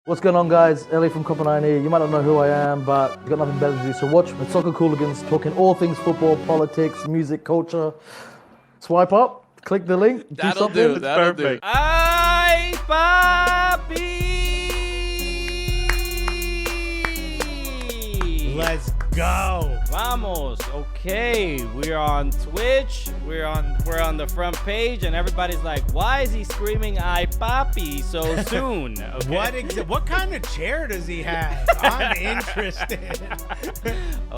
What's going on, guys? Ellie from Copenhagen here. You might not know who I am, but you've got nothing better to do. So watch the Soccer Cooligans, talking all things football, politics, music, culture. Swipe up, click the link, That'll something. do. That'll do. Ay, papi! Let's go. Vamos. Okay, we're on Twitch. We're on the front page, and everybody's like, "Why is he screaming "ay, papi" so soon?" Okay. What kind of chair does he have? I'm interested.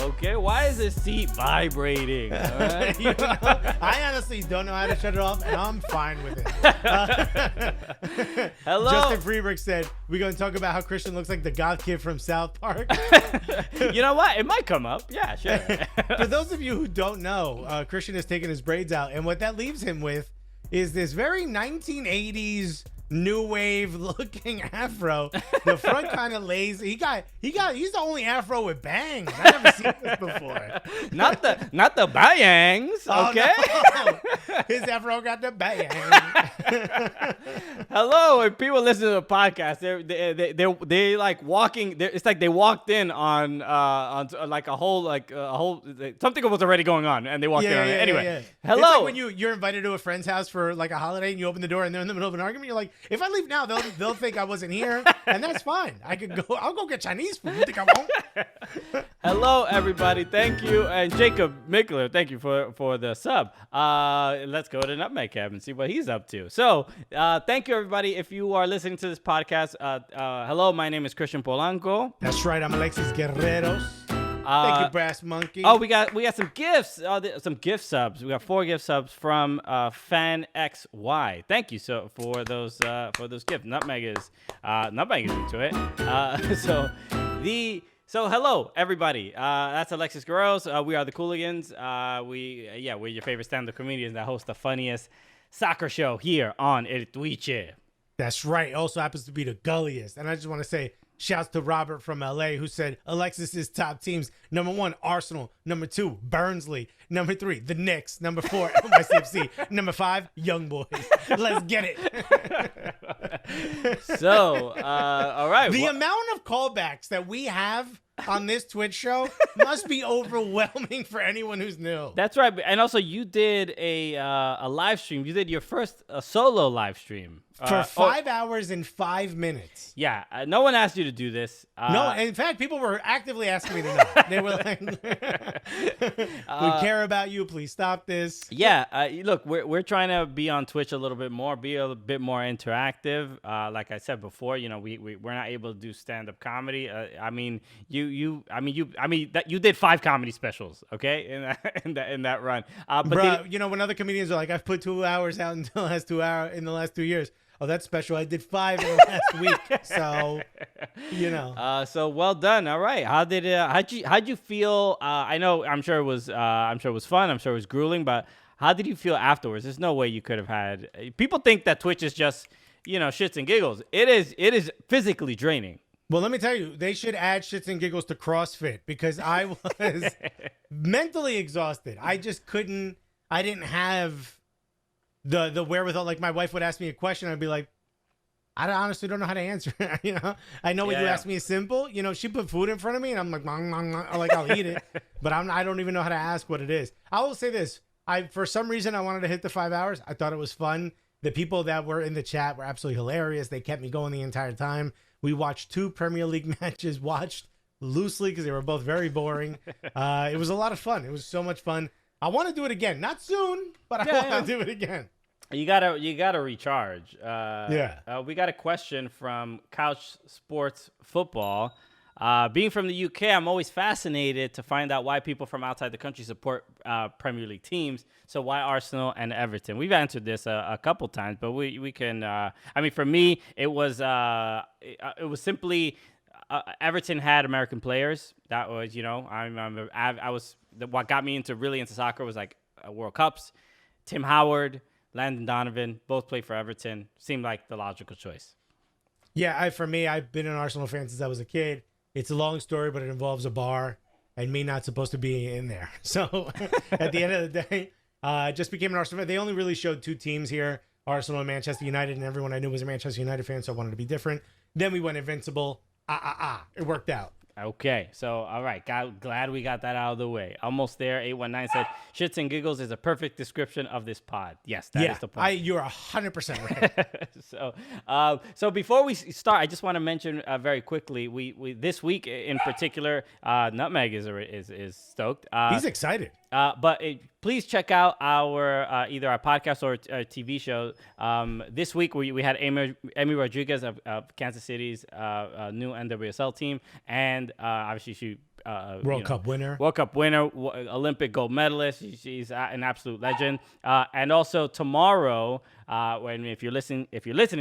Okay, why is his seat vibrating? All right. You know, I honestly don't know how to shut it off, and I'm fine with it. Hello. Justin Freeberg said, we're going to talk about how Christian looks like the goth kid from South Park. You know what? It might come up. Yeah, sure. For those of you who don't know, Christian has taken his braids out, and what that leaves him with is this very 1980s new wave looking afro. The front kind of lays. He's the only afro with bangs. I've never seen this before. Not the bangs. Okay. Oh, no. His afro got the bangs. Hello, if people listen to the podcast, they like walking. It's like they walked in on like a whole something was already going on, and they walked in on it. Anyway, hello. It's like when you're invited to a friend's house for like a holiday, and you open the door, and they're in the middle of an argument. You're like, if I leave now, they'll think I wasn't here, and that's fine. I'll go get Chinese food. You think I won't? Hello, everybody. Thank you, and Jacob Mickler. Thank you for the sub. Let's go to Nutmeg Cab and see what he's up to. So, thank you, everybody. If you are listening to this podcast, hello, my name is Christian Polanco. That's right. I'm Alexis Guerreros. Thank you, Brass Monkey. Oh, we got some gifts. Some gift subs. We got 4 gift subs from Fan XY. Thank you for those gifts. Nutmeg is into it. So hello everybody. That's Alexis Guerreros. We are the Cooligans. We're your favorite stand-up comedians that host the funniest soccer show here on El Twitch. That's right. It also happens to be the gulliest. And I just want to say, shouts to Robert from LA who said Alexis's top teams: number 1, Arsenal; number 2, Barnsley; number 3, the Knicks; number 4, NYCFC; number 5, Young Boys. Let's get it. So, all right. The amount of callbacks that we have on this Twitch show must be overwhelming for anyone who's new. That's right. And also, you did a live stream. You did your first solo live stream. For 5 hours and 5 minutes. Yeah. No one asked you to do this. No, in fact, people were actively asking me to know. They were like, we care about you. Please stop this. Yeah. Look, we're trying to be on Twitch a little bit more, be a bit more interactive. Like I said before, we're not able to do stand-up comedy. You did 5 comedy specials, okay, in that run. But when other comedians are like, I've put 2 hours out in the last 2 years. Oh, that's special. I did 5 in the last week. So, So well done. All right. How'd you feel? I'm sure it was fun. I'm sure it was grueling, but how did you feel afterwards? There's no way you could have had. People think that Twitch is just, shits and giggles. It is physically draining. Well, let me tell you, they should add shits and giggles to CrossFit, because I was mentally exhausted. I just couldn't. I didn't have the wherewithal. Like, my wife would ask me a question, I'd be like, I honestly don't know how to answer it. I know what you asked me is simple. She put food in front of me, and I'm like, I'll eat it, but I don't even know how to ask what it is. I will say this: for some reason I wanted to hit the 5 hours. I thought it was fun. The people that were in the chat were absolutely hilarious. They kept me going the entire time. We watched 2 Premier League matches, watched loosely because they were both very boring. It was a lot of fun. It was so much fun. I want to do it again. Not soon, but I want to do it again. You gotta recharge. We got a question from Couch Sports Football. Being from the UK, I'm always fascinated to find out why people from outside the country support Premier League teams. So why Arsenal and Everton? We've answered this a couple times, but we can. For me, it was simply Everton had American players. That was, what got me into soccer was like World Cups. Tim Howard, Landon Donovan, both played for Everton. Seemed like the logical choice. Yeah, for me, I've been an Arsenal fan since I was a kid. It's a long story, but it involves a bar and me not supposed to be in there. So at the end of the day, I just became an Arsenal fan. They only really showed 2 teams here, Arsenal and Manchester United, and everyone I knew was a Manchester United fan, so I wanted to be different. Then we went invincible. It worked out. Okay, so all right, glad we got that out of the way. Almost there. 819 said, "Shits and giggles is a perfect description of this pod." Yes, that is the point. You're 100% right. So before we start, I just want to mention very quickly. We this week in particular, Nutmeg is stoked. He's excited. But please check out our either our podcast or our TV show. This week we had Amy Rodriguez of Kansas City's new NWSL team, and obviously she World Cup winner, Olympic gold medalist. She's an absolute legend. And also tomorrow, if you're listening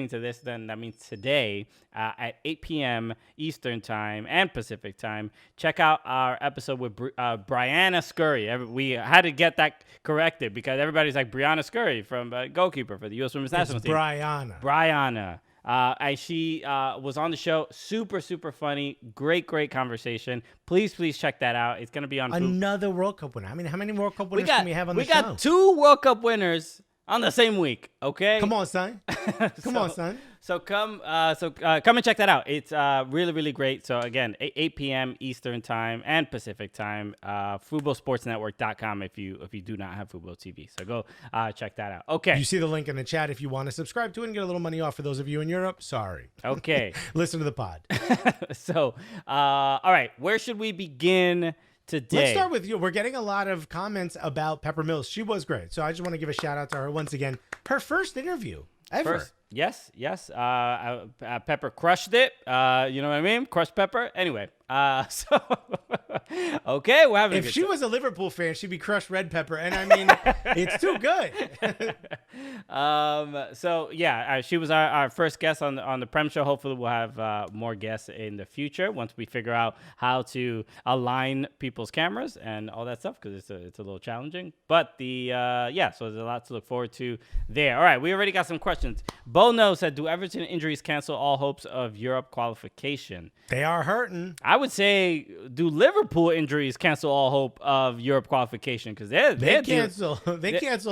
to this, then that means today at 8 p.m. Eastern time and Pacific time. Check out our episode with Brianna Scurry. We had to get that corrected because everybody's like Brianna Scurry from goalkeeper for the U.S. Women's National Team. Brianna. And she was on the show. Super, super funny. Great conversation. Please check that out. It's going to be on another World Cup winner. I mean, how many World Cup winners can we have on the show? We got 2 World Cup winners on the same week. Okay. Come on, son. Come on, son. So come and check that out. It's really, really great. So again, 8 p.m. Eastern time and Pacific time. FuboSportsNetwork.com if you do not have Fubo TV. So go check that out. Okay. You see the link in the chat if you want to subscribe to it and get a little money off for those of you in Europe. Sorry. Okay. Listen to the pod. So, all right, where should we begin today? Let's start with you. We're getting a lot of comments about Pepper Mills. She was great. So I just want to give a shout out to her once again. Her first interview ever. Yes. Pepper crushed it. You know what I mean? Crushed Pepper. Anyway, okay, we're having. If she was a Liverpool fan, she'd be crushed red pepper, and I mean, it's too good. So yeah, she was our first guest on the PREM show. Hopefully, we'll have more guests in the future once we figure out how to align people's cameras and all that stuff because it's a little challenging. But so there's a lot to look forward to there. All right, we already got some questions. Bono said, "Do Everton injuries cancel all hopes of Europe qualification?" They are hurting. I would say, do Liverpool injuries cancel all hope of Europe qualification? Because they cancel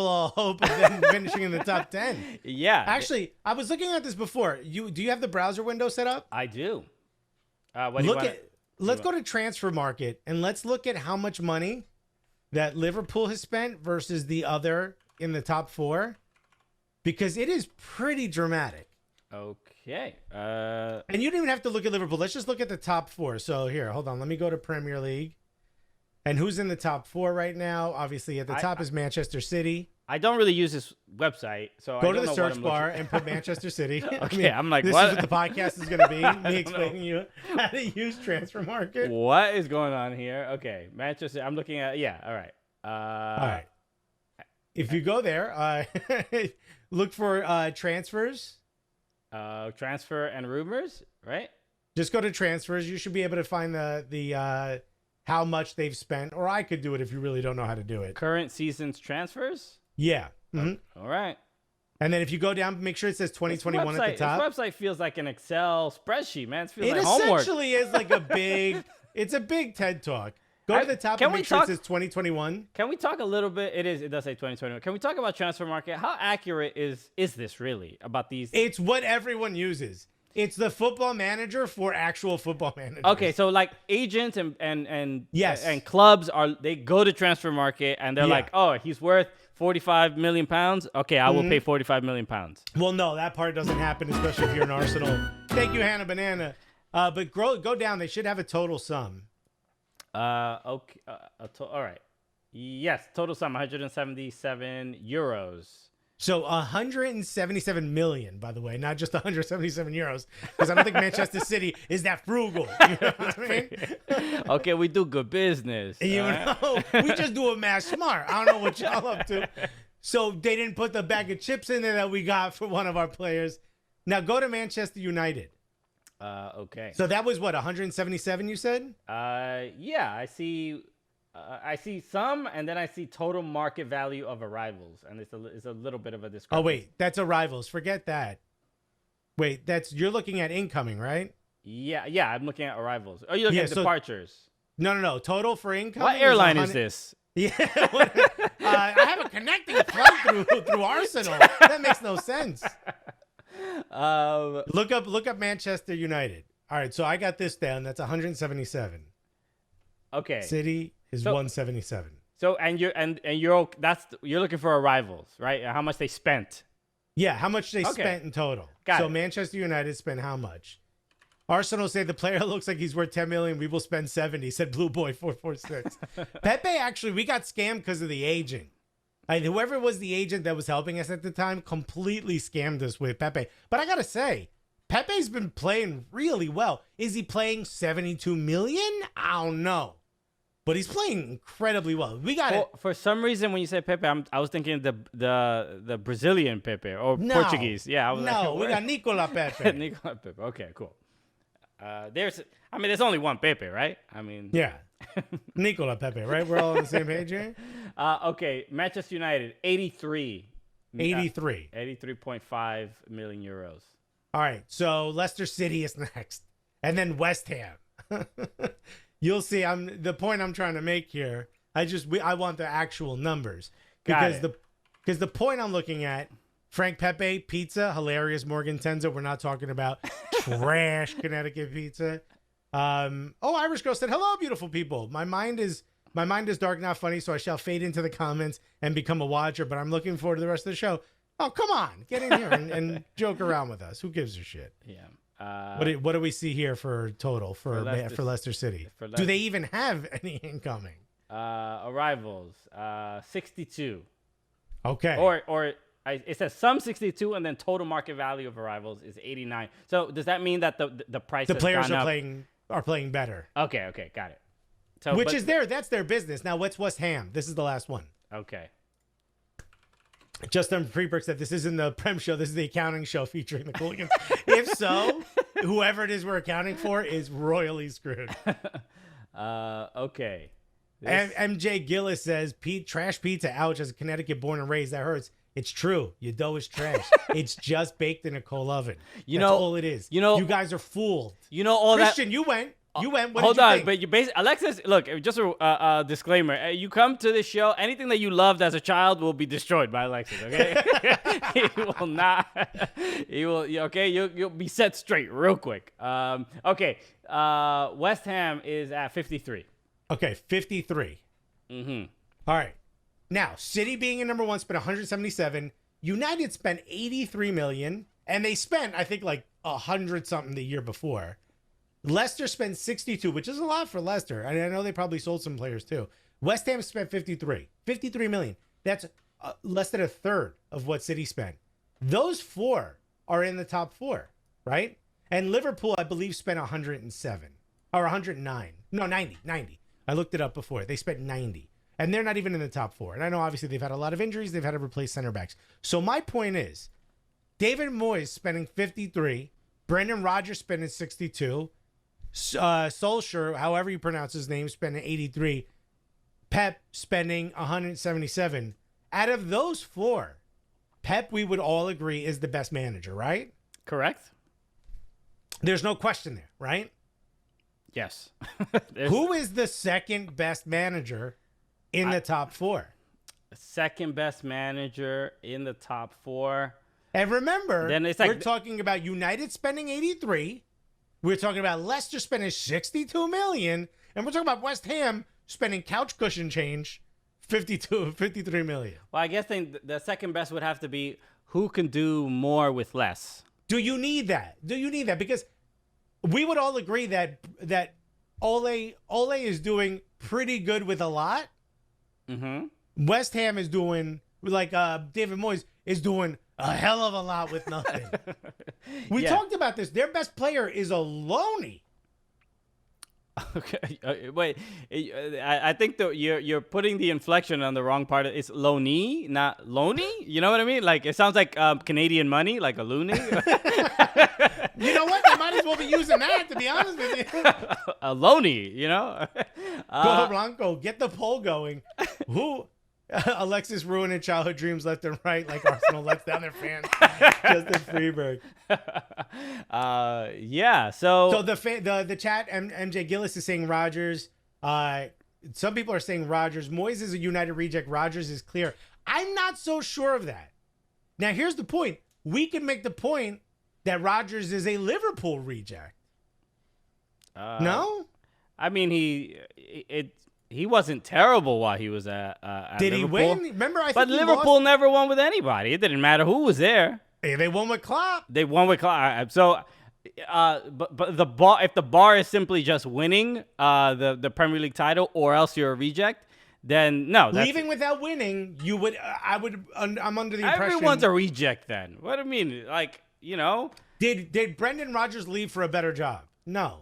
all hope of them finishing in the top 10. Yeah. Actually, I was looking at this before. Do you have the browser window set up? I do. Let's go to Transfer Market and let's look at how much money that Liverpool has spent versus the other in the top 4, because it is pretty dramatic. Okay. And you don't even have to look at Liverpool. Let's just look at the top 4. So here, hold on. Let me go to Premier League. And who's in the top 4 right now? Obviously, at the top is Manchester City. I don't really use this website, so go to the search bar and put Manchester City. Okay, I'm like, this what? is what the podcast is going to be. Me explaining you how to use Transfer Market. What is going on here? Okay, Manchester. I'm looking at all right. All right. If you go there, look for transfers. Transfer and rumors, right? Just go to transfers. You should be able to find the how much they've spent, or I could do it if you really don't know how to do it. Current season's transfers? Yeah. Mm-hmm. All right. And then if you go down, make sure it says 2021 at the top. This website feels like an Excel spreadsheet, man. It feels like homework. It essentially is like it's a big TED Talk. Go to the top and make sure it says 2021. Can we talk a little bit? It does say 2021. Can we talk about Transfer Market? How accurate is this really about these? It's what everyone uses. It's the Football Manager for actual football managers. Okay, so like agents and yes, and clubs they go to Transfer Market and they're like, oh, he's worth £45 million. Okay, I will pay £45 million. Well, no, that part doesn't happen, especially if you're an Arsenal. Thank you, Hannah Banana. But go down. They should have a total sum. Okay. All right. Yes, total sum 177 euros. So 177 million, by the way, not just 177 euros, because I don't think Manchester City is that frugal. You know what I mean? Okay, we do good business. You know, we just do it mass smart. I don't know what y'all up to. So they didn't put the bag of chips in there that we got for one of our players. Now go to Manchester United. Okay. So that was what, 177 you said? Yeah, I see some, and then I see total market value of arrivals, and it's a little bit of a discrepancy. Oh wait, that's arrivals. Forget that. Wait, you're looking at incoming, right? Yeah, I'm looking at arrivals. Oh, you're looking at departures. No. Total for incoming. What airline is this? Yeah, I have a connecting flight through Arsenal. That makes no sense. Look up Manchester United. All right, so I got this down. That's 177. Okay. City is 177. So you're looking for arrivals, right? How much they spent? Yeah, how much they spent in total. Got it. Manchester United spent how much? Arsenal say the player looks like he's worth 10 million. We will spend 70. Said Blue Boy 446. Pepe, actually, we got scammed because of the agent. Whoever was the agent that was helping us at the time completely scammed us with Pepe. But I gotta say, Pepe's been playing really well. Is he playing 72 million? I don't know. But he's playing incredibly well. We got it. For some reason, when you say Pepe, I was thinking the Brazilian Pepe or Portuguese. Yeah. We got Nicola Pepe. Nicola Pepe. Okay, cool. There's only one Pepe, right? Yeah. Nicola Pepe, right? We're all on the same page here. Okay, Manchester United, 83. 83.5 million euros. All right, so Leicester City is next, and then West Ham. You'll see. The point I'm trying to make here. I want the actual numbers because the point I'm looking at. Frank Pepe pizza, hilarious. Morgan Tenza. We're not talking about trash Connecticut pizza. Irish Girl said, "Hello, beautiful people. My mind is dark, not funny, so I shall fade into the comments and become a watcher. But I'm looking forward to the rest of the show. Oh, come on, get in here and joke around with us. Who gives a shit? Yeah. What do we see here for total for Leicester City? Do they even have any incoming? Arrivals, 62. Okay. Or it says some 62, and then total market value of arrivals is 89. So does that mean that the price the has players gone are playing better? Okay, got it. So that's their business. Now what's West Ham? This is the last one. Okay. Justin Freeberg said this isn't the Prem show. This is the accounting show featuring the Cooligans. If so, whoever it is we're accounting for is royally screwed. Okay. And MJ Gillis says, trash pizza, ouch, as a Connecticut born and raised, that hurts. It's true. Your dough is trash. It's just baked in a coal oven. That's all it is. You guys are fooled. Christian, you went. What Hold did you on, think? but you basically, Alexis, look, just a disclaimer. You come to this show, anything that you loved as a child will be destroyed by Alexis, okay? He will not. He will, okay? You'll be set straight real quick. Okay. West Ham is at 53. Okay, 53. Mm-hmm. All right. Now, City being in number one spent 177. United spent 83 million, and they spent, I think, like 100 something the year before. Leicester spent 62, which is a lot for Leicester. I know they probably sold some players too. West Ham spent 53 million. That's less than a third of what City spent. Those four are in the top four, right? And Liverpool, I believe, spent 107 or 109. No, 90. I looked it up before. They spent 90. And they're not even in the top four. And I know, obviously, they've had a lot of injuries. They've had to replace center backs. So my point is, David Moyes spending 53. Brendan Rodgers spending 62. Solskjaer, however you pronounce his name, spending 83. Pep spending 177. Out of those four, Pep, we would all agree, is the best manager, right? Correct. There's no question there, right? Yes. Who is the second best manager in the top four? Second best manager in the top four. And remember, we're talking about United spending 83. We're talking about Leicester spending 62 million. And we're talking about West Ham spending couch cushion change 53 million. Well, I guess the second best would have to be who can do more with less. Do you need that? Because we would all agree that Ole is doing pretty good with a lot. Mm-hmm. West Ham is doing, like David Moyes is doing a hell of a lot with nothing. We talked about this. Their best player is a loanee. Okay, wait. I think that you're putting the inflection on the wrong part. It's loanee, not loaney. You know what I mean? Like it sounds like Canadian money, like a loony. You know what? They might as well be using that, to be honest with you. A loaney, you know. Go Blanco, get the poll going. Who? Alexis ruining childhood dreams left and right, like Arsenal lets down their fans. Justin Freeberg. Yeah. So the chat, MJ Gillis is saying Rodgers. Some people are saying Rodgers. Moyes is a United reject. Rodgers is clear. I'm not so sure of that. Now, here's the point. We can make the point that Rodgers is a Liverpool reject. No? I mean, he wasn't terrible while he was at Did Liverpool. he win? Remember, I think But Liverpool never won with anybody. It didn't matter who was there. Hey, they won with Klopp. They won with Klopp. So, but the bar, if the bar is simply just winning the Premier League title, or else you're a reject, then no. Leaving without winning, you would. I'm under the impression Everyone's a reject. Then what do I mean? Like, you know, did Brendan Rodgers leave for a better job? No.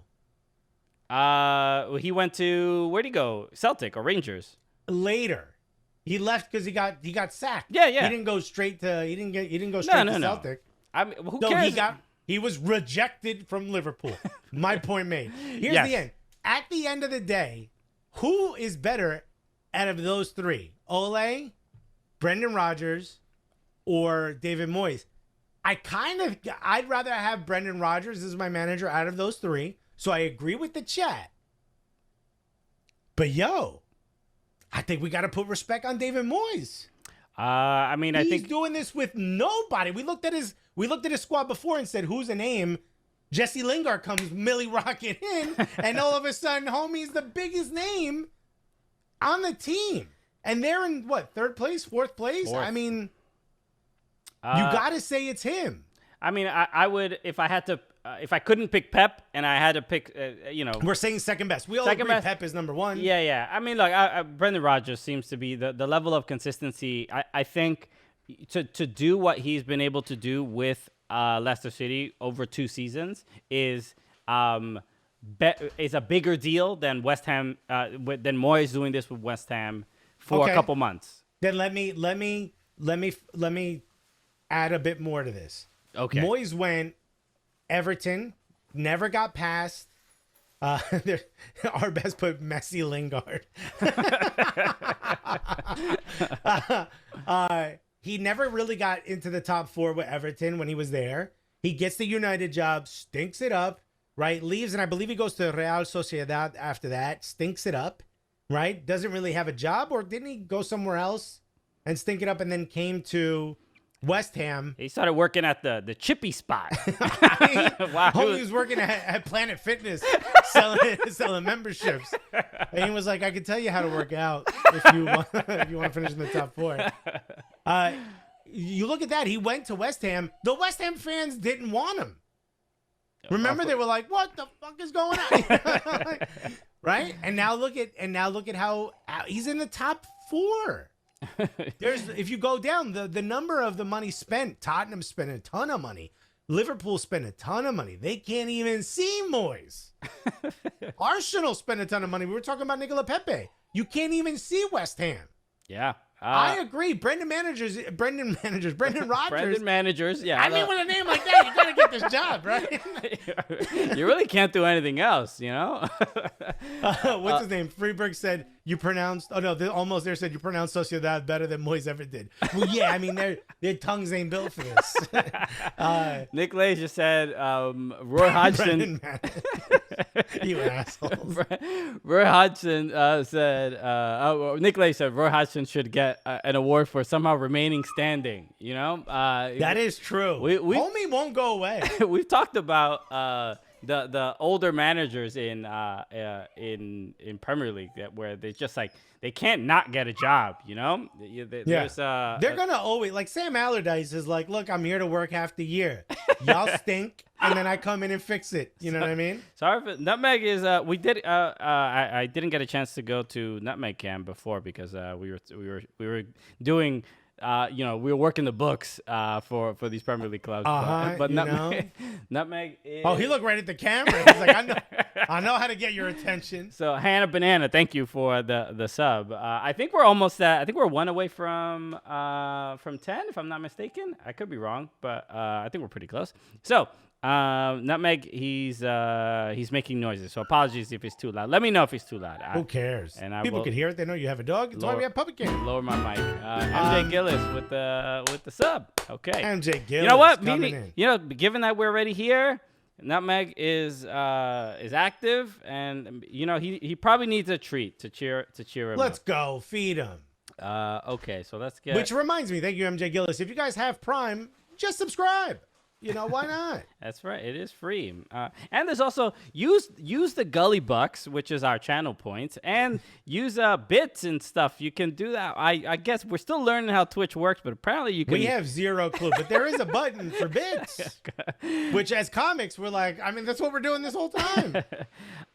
He went to, where'd he go? Celtic or Rangers? Later. He left because he got sacked. Yeah. He didn't go straight to Celtic. I mean, who No, cares? he was rejected from Liverpool. My point made. Here's the end. At the end of the day, who is better out of those three? Ole, Brendan Rodgers, or David Moyes? I'd rather have Brendan Rodgers as my manager out of those three. So I agree with the chat. But I think we got to put respect on David Moyes. I mean, I think he's doing this with nobody. We looked at his squad before and said, "Who's a name?" Jesse Lingard comes Millie Rocket in, and all of a sudden, homie's the biggest name on the team, and they're in what, third place, fourth place? I mean, you got to say it's him. I mean, I would, if I had to. If I couldn't pick Pep and I had to pick, we're saying second best. We all agree Pep is number one. Yeah. I mean, look, Brendan Rodgers seems to be the level of consistency. I think to do what he's been able to do with Leicester City over 2 seasons is a bigger deal than West Ham, than Moyes doing this with West Ham for a couple months. Then let me add a bit more to this. Okay. Moyes went Everton, never got past. Our best put Messi Lingard. He never really got into the top 4 with Everton when he was there. He gets the United job, stinks it up, right? Leaves, and I believe he goes to Real Sociedad after that, stinks it up, right? Doesn't really have a job, or didn't he go somewhere else and stink it up and then came to West Ham? He started working at the chippy spot. Wow. Homie was working at Planet selling memberships. And he was like, I can tell you how to work out if you want to finish in the top 4. You look at that. He went to West Ham. The West Ham fans didn't want him. Remember, they were like, what the fuck is going on? Right? And now look at how he's in the top 4. If you go down the number of the money spent, Tottenham spent a ton of money, Liverpool spent a ton of money. They can't even see Moyes. Arsenal spent a ton of money. We were talking about Nicola Pepe. You can't even see West Ham. Yeah. I agree. Brendan Rodgers. Brendan managers. Yeah. I mean, with a name like that, you gotta get this job, right? You really can't do anything else, you know. What's his name? Freeberg said you pronounced. Oh no, almost there said you pronounced Sociedad better than Moyes ever did. Well, yeah. I mean, their tongues ain't built for this. Nick Lay just said Roy Hodgson. You assholes. Roy Hodgson said. Nick Lay said Roy Hodgson should get an award for somehow remaining standing. You know, that is true. Homie won't go away. We've talked about the older managers in Premier League where they just like they can't not get a job. You know, they're gonna always, like Sam Allardyce is like, look, I'm here to work half the year. Y'all stink, and then I come in and fix it. You know what I mean? Sorry, but Nutmeg is we did. I didn't get a chance to go to Nutmeg Camp before because we were doing. We were working the books for these Premier League clubs. But Nutmeg is... Oh, he looked right at the camera. He's like, I know how to get your attention. So Hannah Banana, thank you for the sub. I think we're almost at. I think we're 1 away from 10, if I'm not mistaken. I could be wrong, but I think we're pretty close. So. Nutmeg, he's making noises, so apologies if it's too loud. Let me know if it's too loud. Who cares? And people can hear it. They know you have a dog. That's why we have public game. Lower my mic. MJ Gillis with the sub. Okay. MJ Gillis. You know what? Given that we're already here, Nutmeg is active, and he probably needs a treat to cheer him. Let's up. go feed him. Okay, so let's get. Which reminds me, thank you, MJ Gillis. If you guys have Prime, just subscribe. Why not? That's right. It is free. And there's also use the Gully Bucks, which is our channel points, and use bits and stuff. You can do that. I guess we're still learning how Twitch works, but apparently you can. We have zero clue, but there is a button for bits, which as comics, we're like, that's what we're doing this whole time.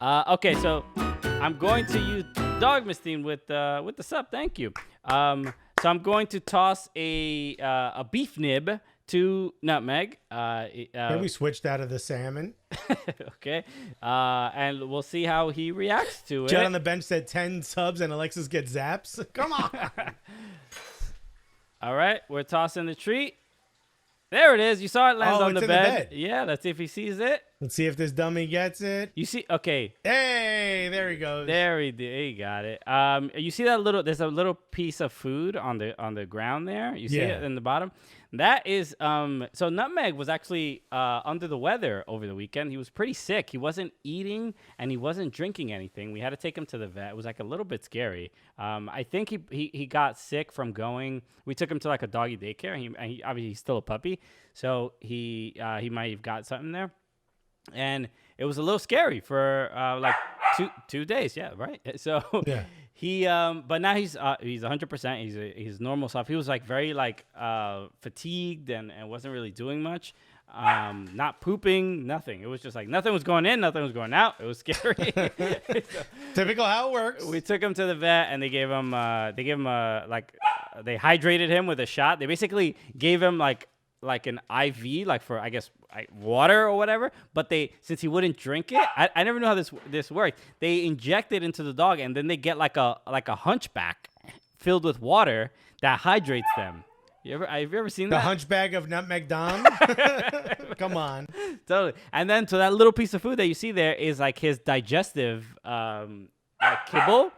Okay, so I'm going to use Dogmastine with the sub. Thank you. So I'm going to toss a beef nib to Nutmeg. Can we switched out of the salmon? Okay. And we'll see how he reacts to it. Judd on the bench said 10 subs and Alexis gets zaps. Come on. All right. We're tossing the treat. There it is. You saw it land on the bed. Yeah. Let's see if he sees it. Let's see if this dummy gets it. You see? Okay. Hey, there he goes. There he got it. You see that there's a little piece of food on the ground there. You see it in the bottom? That is, so Nutmeg was actually under the weather over the weekend. He was pretty sick. He wasn't eating and he wasn't drinking anything. We had to take him to the vet. It was like a little bit scary. I think he got sick from going. We took him to like a doggy daycare. He obviously he's still a puppy, so he might have got something there, and it was a little scary for like 2 days. Yeah, right. So yeah. He but now he's 100%. He's normal self. He was like very like fatigued and wasn't really doing much. Not pooping, nothing. It was just like nothing was going in, nothing was going out. It was scary. Typical how it works. We took him to the vet and they hydrated him with a shot. They basically gave him like an IV, like for I guess water or whatever. But since he wouldn't drink it, I never knew how this worked. They inject it into the dog and then they get like a hunchback filled with water that hydrates them. Have you ever seen that? The hunchback of Nutmeg Dom? Come on. Totally. And then so that little piece of food that you see there is like his digestive like kibble.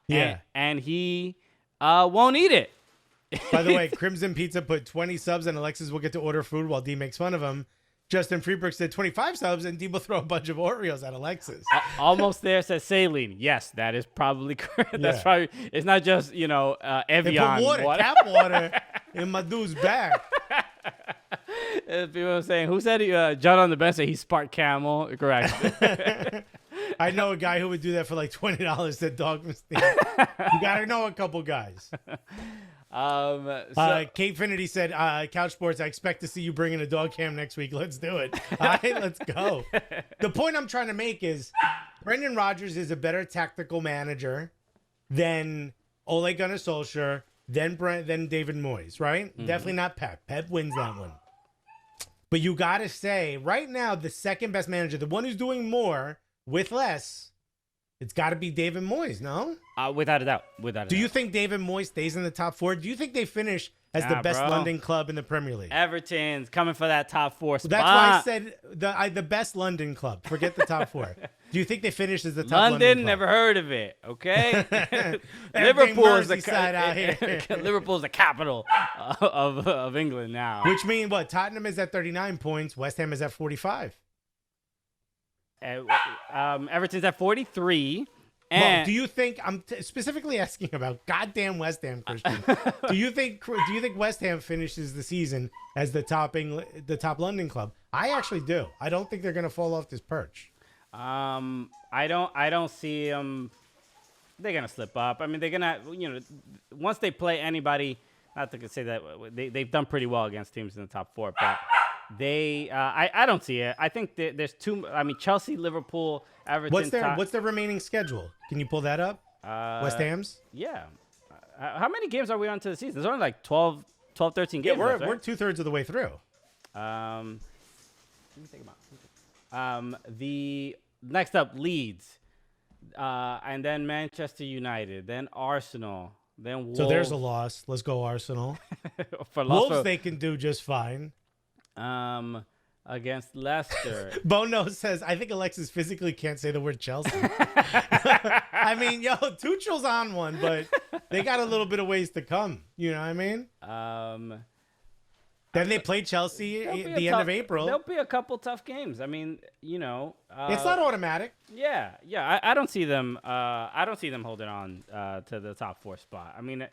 Yeah. And he won't eat it. By the way, Crimson Pizza put 20 subs and Alexis will get to order food while D makes fun of him. Justin Freebrooks said 25 subs and D will throw a bunch of Oreos at Alexis. Almost there, says Saline. Yes, that is probably correct. Yeah. That's probably, it's not just, Evian. They put water, tap water in my dude's back. People are saying, who said John on the bench said he sparked Camel? Correct. I know a guy who would do that for like $20 at Dog Mistake. You got to know a couple guys. Kate Finity said, Couch Sports, I expect to see you bring in a dog cam next week. Let's do it. All right, let's go. The point I'm trying to make is Brendan Rodgers is a better tactical manager than Ole Gunnar Solskjaer, than David Moyes, right? Mm-hmm. Definitely not Pep. Pep wins that one. But you got to say, right now, the second best manager, the one who's doing more with less, it's got to be David Moyes, no? Without a doubt. Do you think David Moyes stays in the top 4? Do you think they finish as the best London club in the Premier League? Everton's coming for that top 4 spot. That's why I said the best London club. Forget the top 4. Do you think they finish as the top London club? Never heard of it, okay? Liverpool's the capital of England now. Which means what? Tottenham is at 39 points. West Ham is at 45. Everton's at 43. And do you think I'm specifically asking about goddamn West Ham, Christian? Do you think West Ham finishes the season as the top London club? I actually do. I don't think they're going to fall off this perch. I don't see them. They're going to slip up. I mean, they're going to, once they play anybody, not to say that they've done pretty well against teams in the top 4, but I don't see it. I think there's two. I mean, Chelsea, Liverpool, Everton. What's their remaining schedule? Can you pull that up? West Ham's? Yeah. How many games are we on to the season? There's only like 12, 13 games. Yeah, left, we're 2/3 of the way through. Let me think about the next up, Leeds, and then Manchester United, then Arsenal, then Wolves. So there's a loss. Let's go Arsenal. Wolves they can do just fine. Against Leicester. Bono says, I think Alexis physically can't say the word Chelsea. I mean, Tuchel's on one, but they got a little bit of ways to come. You know what I mean? Then they play Chelsea at the end of April. There'll be a couple tough games. I mean, it's not automatic. Yeah. I don't see them. I don't see them holding on to the top 4 spot. I mean,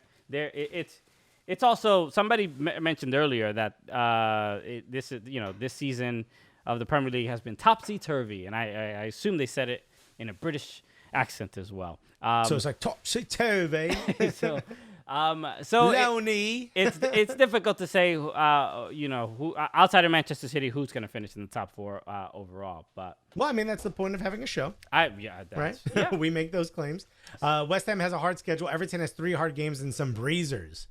it's also somebody mentioned earlier that this season of the Premier League has been topsy-turvy, and I assume they said it in a British accent as well. So it's like topsy-turvy. so Lonely. it's difficult to say, who outside of Manchester City, who's going to finish in the top 4 overall. But well, I mean, that's the point of having a show. Right? Yeah. We make those claims. West Ham has a hard schedule. Everton has 3 hard games and some breezers.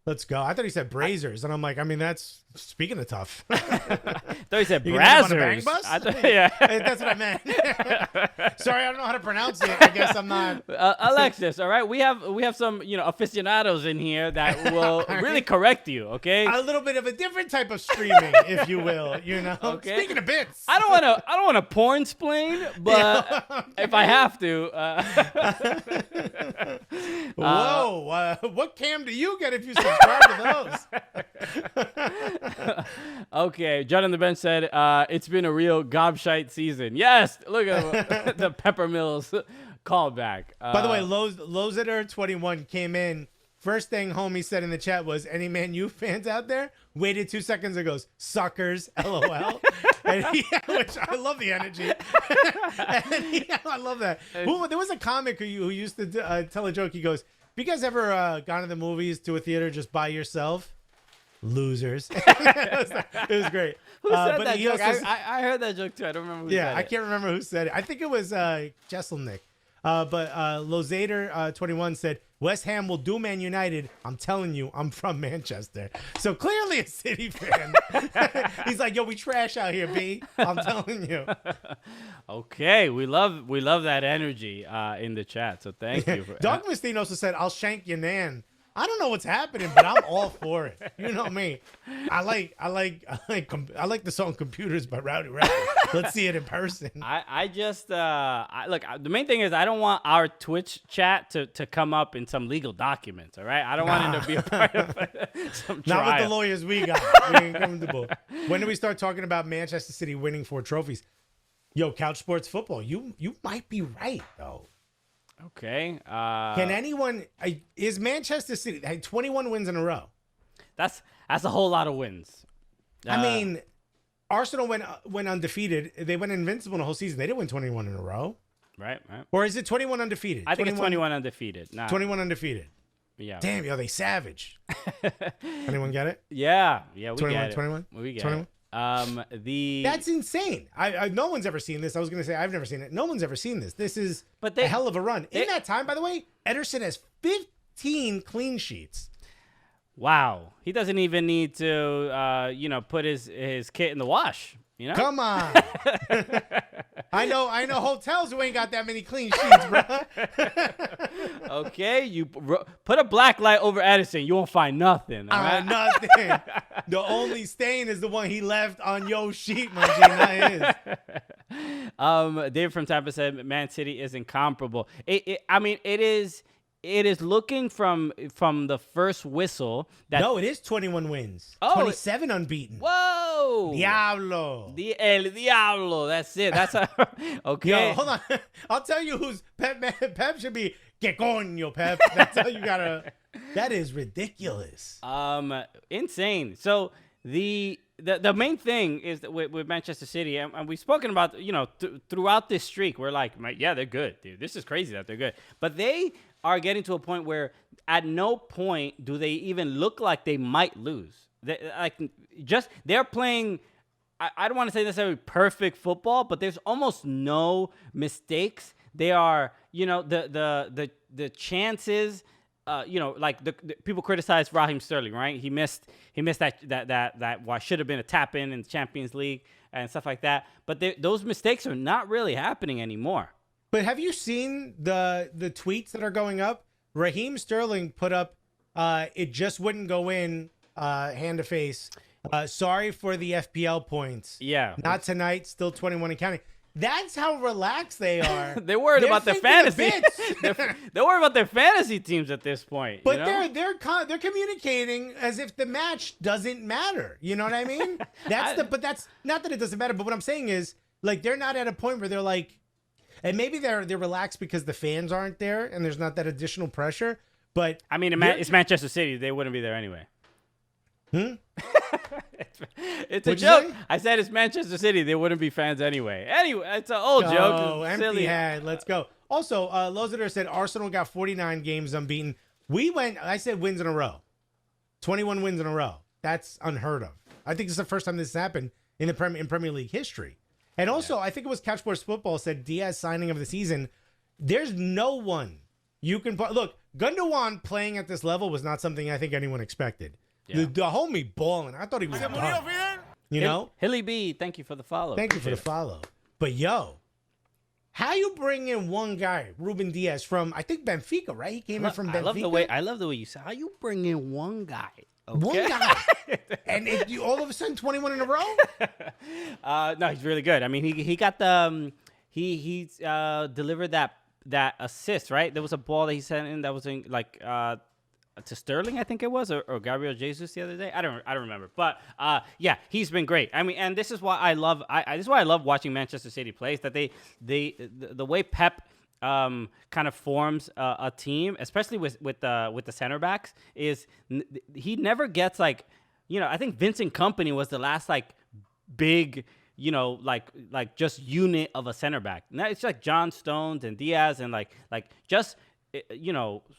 Let's go. I thought he said brazers, and I'm like, I mean, that's speaking of tough. I thought he said brazzers. Yeah, that's what I meant. Sorry, I don't know how to pronounce it. I guess I'm not. Alexis, all right, we have some aficionados in here that will really correct you. Okay, a little bit of a different type of streaming, if you will. Okay. Speaking of bits, I don't want to porn splain, but if I have to. Whoa! What cam do you get if you subscribe to those? Okay, John on the bench said it's been a real gobshite season. Yes, look at the Pepper Mills callback. By the way, Loziter21 came in. First thing homie said in the chat was, "Any Man U fans out there?" Waited 2 seconds and goes, "Suckers, LOL." Which I love the energy. I love that. There was a comic who used to tell a joke. He goes, "Have you guys ever gone to the movies, to a theater just by yourself? Losers." It was great. Who said that joke? I heard that joke too. I don't remember who said it. I can't remember who said it. I think it was Jesselnick. But Lozader21 said, "West Ham will do Man United. I'm telling you, I'm from Manchester." So clearly a City fan. He's like, "Yo, we trash out here, B. I'm telling you." Okay, we love that energy in the chat. So thank you. Doug Mustine also said, "I'll shank your nan." I don't know what's happening, but I'm all for it. You know me. I like the song "Computers" by Rowdy Roddy. Let's see it in person. I just look. The main thing is I don't want our Twitch chat to come up in some legal documents. All right, I don't want it to be a part of some trial. Not with the lawyers we got. We ain't comfortable. When do we start talking about Manchester City winning 4 trophies? Yo, Couch Sports Football. You might be right though. Okay. Can anyone? Is Manchester City had 21 wins in a row? That's a whole lot of wins. I mean, Arsenal went undefeated. They went invincible in the whole season. They didn't win 21 in a row. Right. Or is it 21 undefeated? I think it's 21 undefeated. 21 undefeated. Yeah. Damn, yo, they savage. Anyone get it? Yeah, we 21, get it. 21? We get 21? it. That's insane. No one's ever seen this. I was going to say I've never seen it. No one's ever seen this. This is a hell of a run. In that time, by the way, Ederson has 15 clean sheets. Wow. He doesn't even need to, put his kit in the wash. Come on. I know hotels who ain't got that many clean sheets, bro. Okay, you put a black light over Edison, you won't find nothing. All right? Nothing. The only stain is the one he left on your sheet, my G, not his. David from Tampa said Man City is incomparable. It is looking from the first whistle that no, it is 21 wins. 27 unbeaten. Whoa. Diablo. El Diablo. That's it. That's okay. Yo, hold on. I'll tell you who's Pep. Pep should be que coño, Pep. That's how you gotta. That is ridiculous. Insane. So the main thing is that with Manchester City, and we've spoken about, throughout this streak, we're like, yeah, they're good, dude. This is crazy that they're good. But they are getting to a point where at no point do they even look like they might lose. They're playing, I don't want to say necessarily perfect football, but there's almost no mistakes. They are, the chances. The people criticize Raheem Sterling, right? He missed that what should have been a tap in the Champions League and stuff like that. But those mistakes are not really happening anymore. But have you seen the tweets that are going up? Raheem Sterling put up, it just wouldn't go in, hand to face. Sorry for the FPL points. Yeah. Not tonight, still 21 and counting. That's how relaxed they are. They're worried about their fantasy. They're worried about their fantasy teams at this point. But they're communicating as if the match doesn't matter. You know what I mean? But that's not that it doesn't matter. But what I'm saying is, like, they're not at a point where they're like, and maybe they're relaxed because the fans aren't there and there's not that additional pressure. But I mean, it's Manchester City. They wouldn't be there anyway. It's a joke. I said it's Manchester City. They wouldn't be fans anyway. Anyway, it's an old joke. Oh, empty head. Let's go. Also, Loziter said Arsenal got 49 games unbeaten. I said wins in a row. 21 wins in a row. That's unheard of. I think it's the first time this has happened in Premier League history. And also, I think it was Couch Sports Football said Diaz signing of the season. There's no one you can put. Look, Gundogan playing at this level was not something I think anyone expected. Yeah. The homie balling. I thought he was done. You know? Hilly B, thank you for the follow. Thank you for the follow. But yo, how you bring in one guy, Ruben Diaz, from I think Benfica, right? He came in from Benfica. I love the way you say. How you bring in one guy? Okay. One guy, and you all of a sudden 21 in a row. No, he's really good. I mean, he got the he delivered that assist, right? There was a ball that he sent in that was in to Sterling, I think it was, or Gabriel Jesus the other day. I don't remember, but yeah, he's been great. I mean, and this is why I love watching Manchester City play. Is that the way Pep kind of forms a team, especially with the center backs, is he never gets I think Vincent Kompany was the last big just unit of a center back. Now it's like John Stones and Diaz and just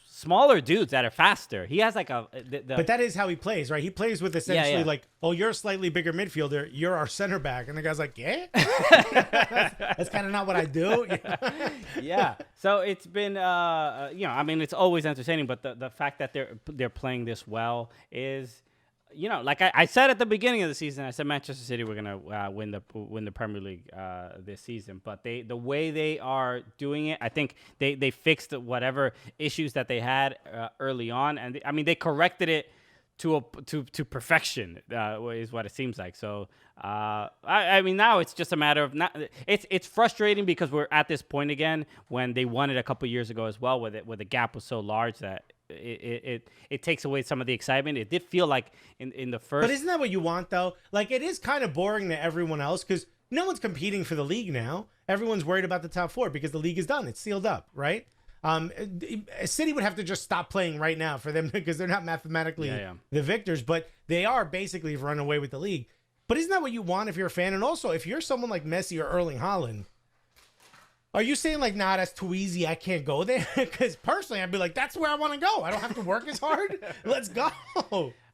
smaller dudes that are faster. He has but that is how he plays, right? He plays with essentially you're a slightly bigger midfielder, you're our center back, and the guy's like, yeah, that's kind of not what I do. Yeah. So it's been, I mean, it's always entertaining, but the fact that they're playing this well is, like I said at the beginning of the season, I said Manchester City were gonna win the Premier League this season. But the way they are doing it, I think they fixed whatever issues that they had early on, and they corrected it to perfection is what it seems like. So I mean now it's just a matter of it's frustrating because we're at this point again when they won it a couple years ago as well, where the gap was so large that it takes away some of the excitement. It did feel like in the first. But isn't that what you want though? It is kind of boring to everyone else because no one's competing for the league now. Everyone's worried about the top four because the league is done. It's sealed up, right? City would have to just stop playing right now for them because they're not mathematically the victors, but they are basically run away with the league. But isn't that what you want if you're a fan? And also, if you're someone like Messi or Erling Haaland, are you saying nah, that's too easy, I can't go there? Because personally, I'd be like, that's where I want to go. I don't have to work as hard. Let's go.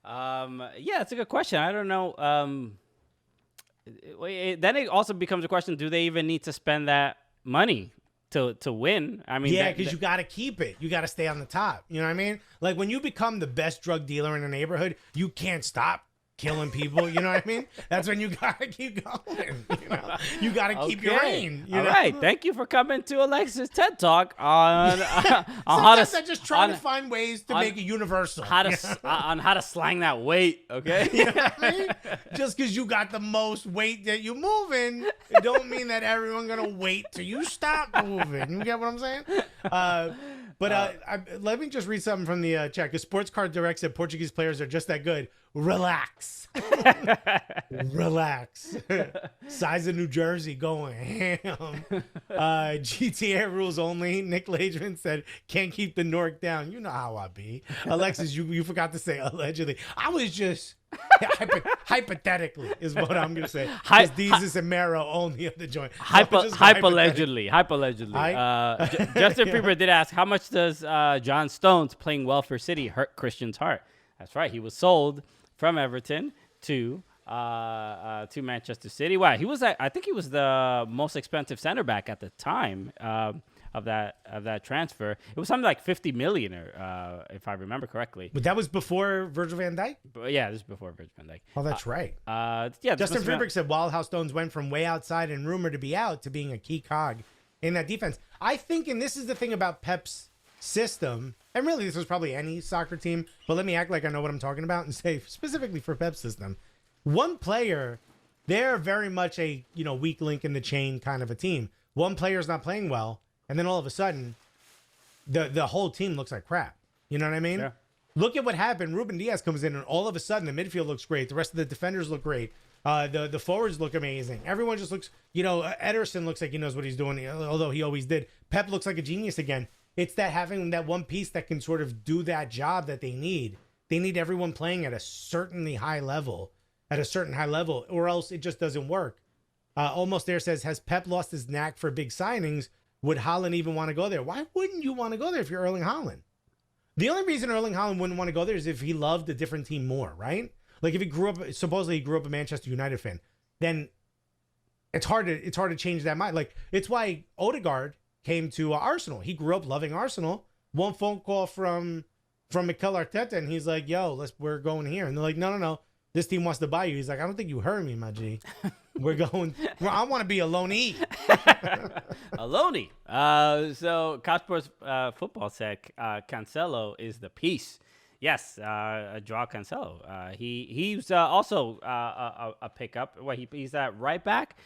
Yeah, it's a good question. I don't know. Then it also becomes a question: do they even need to spend that money to win? I mean, because you got to keep it. You got to stay on the top. You know what I mean? When you become the best drug dealer in the neighborhood, you can't stop killing people. You know what I mean? That's when you got to keep going. You got to keep your reign. All right. Thank you for coming to Alexis TED Talk on how to. I just try to find ways to make it universal. On how to slang that weight. Okay. You know what I mean? Just because you got the most weight that you're moving, it don't mean that everyone's gonna wait till you stop moving. You get what I'm saying? Let me just read something from the chat. Because Sports Card Direct said Portuguese players are just that good. Relax. Relax. Size of New Jersey going ham. GTA rules only. Nick Lageman said, can't keep the Nork down. You know how I be. Alexis, you forgot to say allegedly. I was just... hypothetically is what I'm gonna say. Because Jesus and Mero own the other joint. Hyper-allegedly. Justin Freeber did ask, how much does John Stones playing well for City hurt Christian's heart? That's right. He was sold from Everton to Manchester City. Wow, I think he was the most expensive center back at the time of that transfer. It was something like 50 million, if I remember correctly. But that was before Virgil van Dijk? Yeah, this is before Virgil van Dijk. Oh, that's right. Yeah. Justin Friedrich said Wildhouse Stones went from way outside and rumored to be out to being a key cog in that defense. I think, and this is the thing about Pep's system, and really this was probably any soccer team, but let me act like I know what I'm talking about and say specifically for Pep's system. One player, they're very much a weak link in the chain kind of a team. One player's not playing well, and then all of a sudden, the whole team looks like crap. You know what I mean? Yeah. Look at what happened. Ruben Diaz comes in, and all of a sudden, the midfield looks great. The rest of the defenders look great. The forwards look amazing. Everyone just looks, Ederson looks like he knows what he's doing, although he always did. Pep looks like a genius again. it's that having that one piece that can sort of do that job that they need. They need everyone playing at a certain high level, or else it just doesn't work. Almost There says, has Pep lost his knack for big signings? Would Haaland even want to go there? Why wouldn't you want to go there if you're Erling Haaland? The only reason Erling Haaland wouldn't want to go there is if he loved a different team more, right? Like if supposedly he grew up a Manchester United fan, then it's hard to change that mind. Like it's why Odegaard came to Arsenal. He grew up loving Arsenal. One phone call from Mikel Arteta, and he's like, "Yo, we're going here." And they're like, "No. This team wants to buy you." He's like, "I don't think you heard me, my G. We're going. I want to be a loanee." A loanee. So Couch Sports Football said Cancelo is the piece. Yes, Joao Cancelo. He's also a pickup. He's at right back.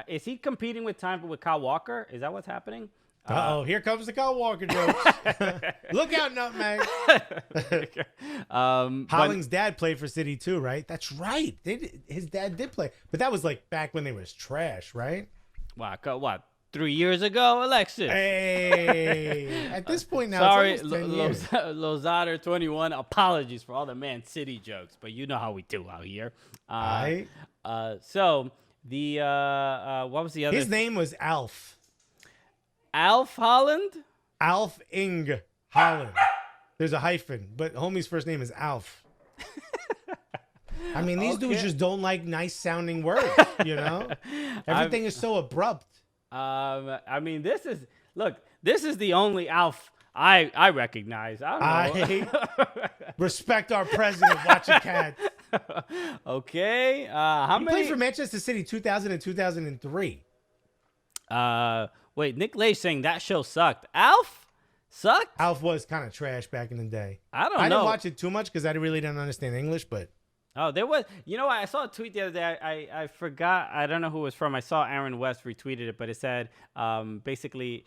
Is he competing with Kyle Walker? Is that what's happening? Here comes the Kyle Walker jokes. Look out, Nutmeg. Haaland's dad played for City too, right? That's right. His dad did play. But that was like back when they was trash, right? What? 3 years ago, Alexis? Hey. At this point now, sorry, it's almost 10 years. Lozader 21. Apologies for all the Man City jokes, but you know how we do out here. So the what was the other? His name was Alf. Alf Holland? Alf Ing Holland. There's a hyphen, but homie's first name is Alf. I mean, these dudes just don't like nice sounding words, you know? Everything is so abrupt. I mean, this is the only Alf I recognize. I don't know. Respect our president, watch your cat. Okay. He played for Manchester City 2000 and 2003. Wait, Nick Lage saying that show sucked. Alf sucked? Alf was kind of trash back in the day. I didn't watch it too much because I really didn't understand English, but. Oh, there was, I saw a tweet the other day. I forgot. I don't know who it was from. I saw Aaron West retweeted it, but it said, basically,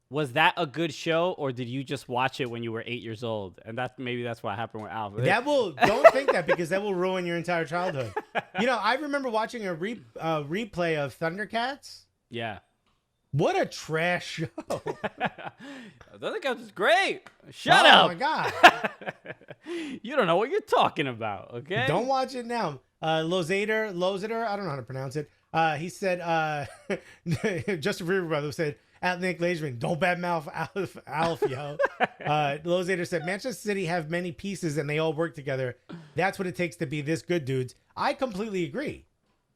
was that a good show, or did you just watch it when you were 8 years old? And maybe that's what happened with Alf. Don't think that, because that will ruin your entire childhood. I remember watching a replay of Thundercats. Yeah. What a trash show. Thundercats is great. Shut up. Oh, my God. You don't know what you're talking about, okay? Don't watch it now. Lozader, I don't know how to pronounce it. He said, Justin Freeman brother said, at Nick Lageman, don't badmouth Alf, yo. Lozader said, Manchester City have many pieces and they all work together. That's what it takes to be this good, dudes. I completely agree.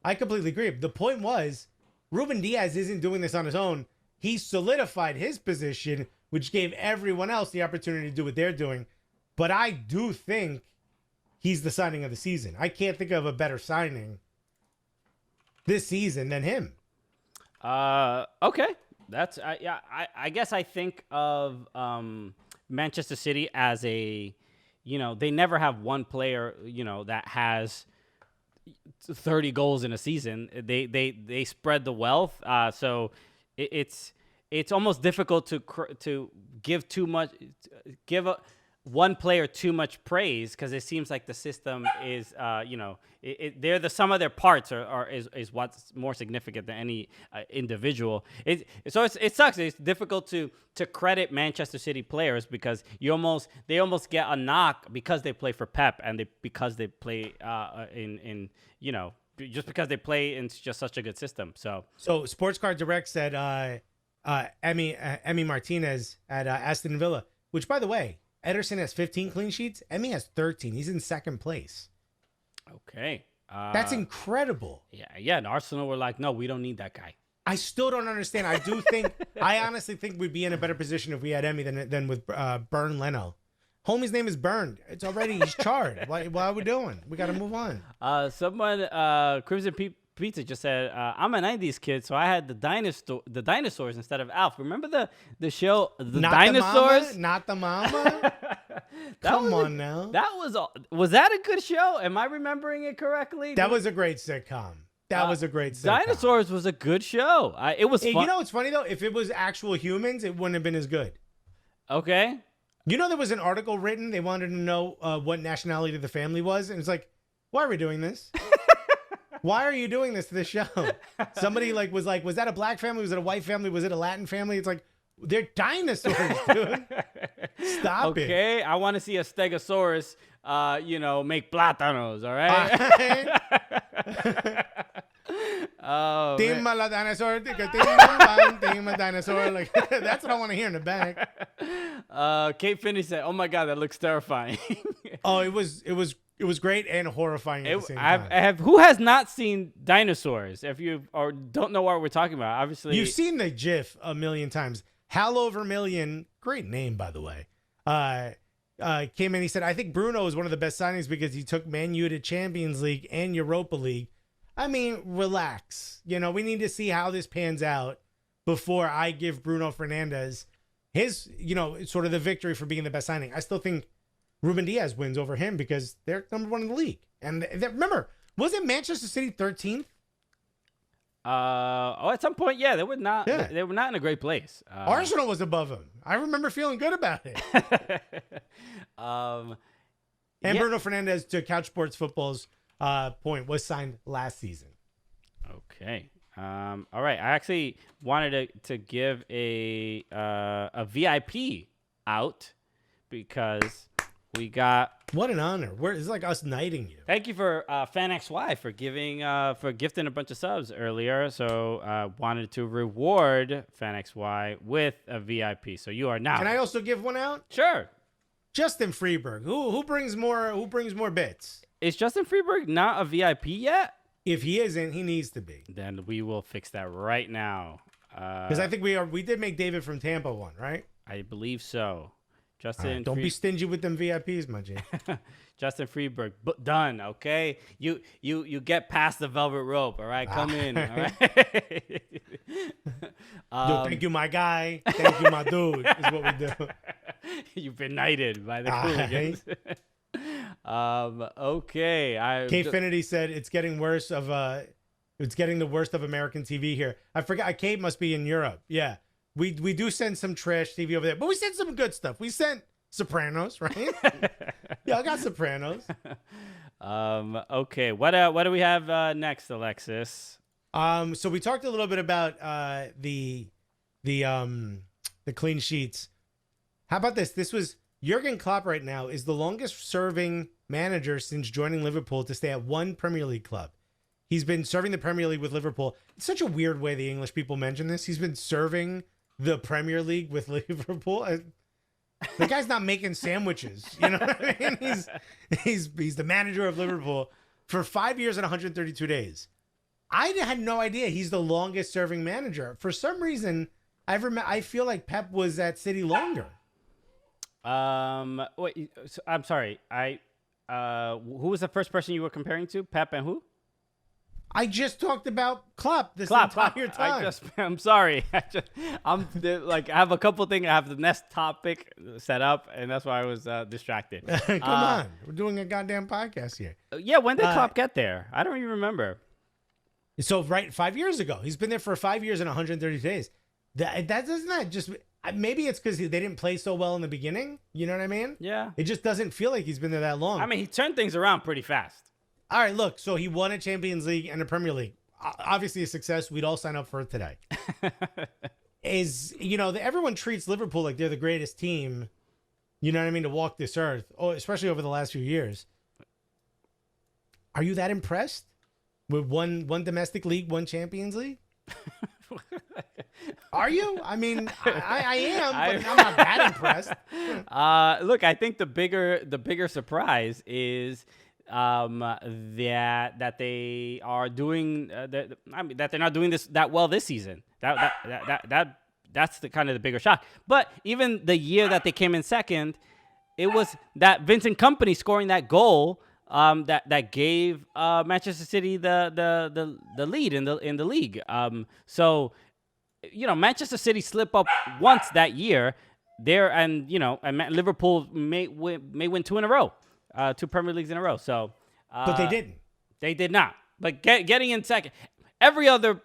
The point was, Ruben Diaz isn't doing this on his own. He solidified his position, which gave everyone else the opportunity to do what they're doing. But I do think he's the signing of the season. I can't think of a better signing this season than him. Okay. That's I guess I think of Manchester City as they never have one player, that has 30 goals in a season. They spread the wealth. So it's almost difficult to give one player too much praise, because it seems like the system is, they're the sum of their parts is what's more significant than any individual. It sucks. It's difficult to credit Manchester City players, because they almost get a knock because they play for Pep, and because they play just because they play in just such a good system. So Sports Card Direct said Emi Martinez at Aston Villa, which, by the way, Ederson has 15 clean sheets. Emi has 13. He's in second place. Okay. That's incredible. Yeah. And Arsenal were like, no, we don't need that guy. I still don't understand. I honestly think we'd be in a better position if we had Emi than with Burn Leno. Homie's name is Burned. He's charred. What are we doing? We got to move on. Someone, Crimson Pizza just said, I'm a 90s kid, so I had the dinosaurs instead of Alf. Remember the show, The Dinosaurs? Not the mama? Come on now. Was that a good show? Am I remembering it correctly? That was a great sitcom. Dinosaurs was a good show. It was fun. You know what's funny, though? If it was actual humans, it wouldn't have been as good. Okay. There was an article written. They wanted to know what nationality the family was. And it's like, why are we doing this? Why are you doing this to this show? Somebody was that a black family? Was it a white family? Was it a Latin family? It's like, They're dinosaurs, dude. Stop it. Okay, I want to see a Stegosaurus, make plátanos, all right? Oh, Timba la dinosaur, timba dinosaur. Like, that's what I want to hear in the back. Kate Finney said, "Oh my God, that looks terrifying." Oh, it was great and horrifying at the same time. Who has not seen dinosaurs? If you or don't know what we're talking about, obviously You've seen the GIF a million times. Hal over million, great name by the way. Came in. He said, "I think Bruno is one of the best signings because he took Man U to Champions League and Europa League." I mean, relax. We need to see how this pans out before I give Bruno Fernandes his, sort of the victory for being the best signing. I still think Ruben Diaz wins over him because they're number one in the league. And remember, wasn't Manchester City 13th? At some point, yeah, they were not. Yeah. They were not in a great place. Arsenal was above him. I remember feeling good about it. And Bruno Fernandes, to Couch Sports Football's point, was signed last season. Okay. All right. I actually wanted to give a VIP out because we got. What an honor! It's like us knighting you. Thank you for FanXY for gifting a bunch of subs earlier. So wanted to reward FanXY with a VIP. So you are now. Can I also give one out? Sure. Justin Freeberg. Who brings more bits? Is Justin Freeberg not a VIP yet? If he isn't, he needs to be. Then we will fix that right now. Because I think we did make David from Tampa one, right? I believe so. Justin, right, don't be stingy with them VIPs, my G. Justin Freeberg, done. Okay, you get past the velvet rope. All right, come in. All right. Yo, thank you, my guy. Thank you, my dude. Is what we do. You've been knighted by the Cooligans. Okay. Kate Finity said it's getting worse it's getting the worst of American TV here. I forgot. Kate must be in Europe. Yeah. We do send some trash TV over there, but we sent some good stuff. We sent Sopranos, right? Yeah, I got Sopranos. Okay. What do we have next, Alexis? So we talked a little bit about the clean sheets. How about this? This was Jurgen Klopp right now is the longest serving manager since joining Liverpool to stay at one Premier League club. He's been serving the Premier League with Liverpool. It's such a weird way the English people mention this. He's been serving the Premier League with Liverpool. The guy's not making sandwiches. You know what I mean? He's the manager of Liverpool for 5 years and 132 days. I had no idea he's the longest serving manager. For some reason, I feel like Pep was at City longer. Wait, I'm sorry. Who was the first person you were comparing to? Pep and who? I just talked about Klopp entire time. I'm sorry. I have a couple things. I have the next topic set up, and that's why I was distracted. Come on. We're doing a goddamn podcast here. Yeah, when did Klopp get there? I don't even remember. So, 5 years ago. He's been there for 5 years and 130 days. That doesn't that just... Maybe it's because they didn't play so well in the beginning. You know what I mean? Yeah. It just doesn't feel like he's been there that long. I mean, he turned things around pretty fast. All right, look. So he won a Champions League and a Premier League. Obviously a success. We'd all sign up for it today. Everyone treats Liverpool like they're the greatest team, you know what I mean, to walk this earth. Oh, especially over the last few years. Are you that impressed with one domestic league, one Champions League? Are you? I mean, I am, but I'm not that impressed. Look, I think the bigger surprise is that they are doing that they're not doing this that well this season. That's the kind of the bigger shock. But even the year that they came in second, it was that Vincent Kompany scoring that goal that gave Manchester City the lead in the league. So Manchester City slip up once that year there, and Liverpool may win two in a row. 2 Premier Leagues in a row. So, but they didn't. They did not. But getting in second, every other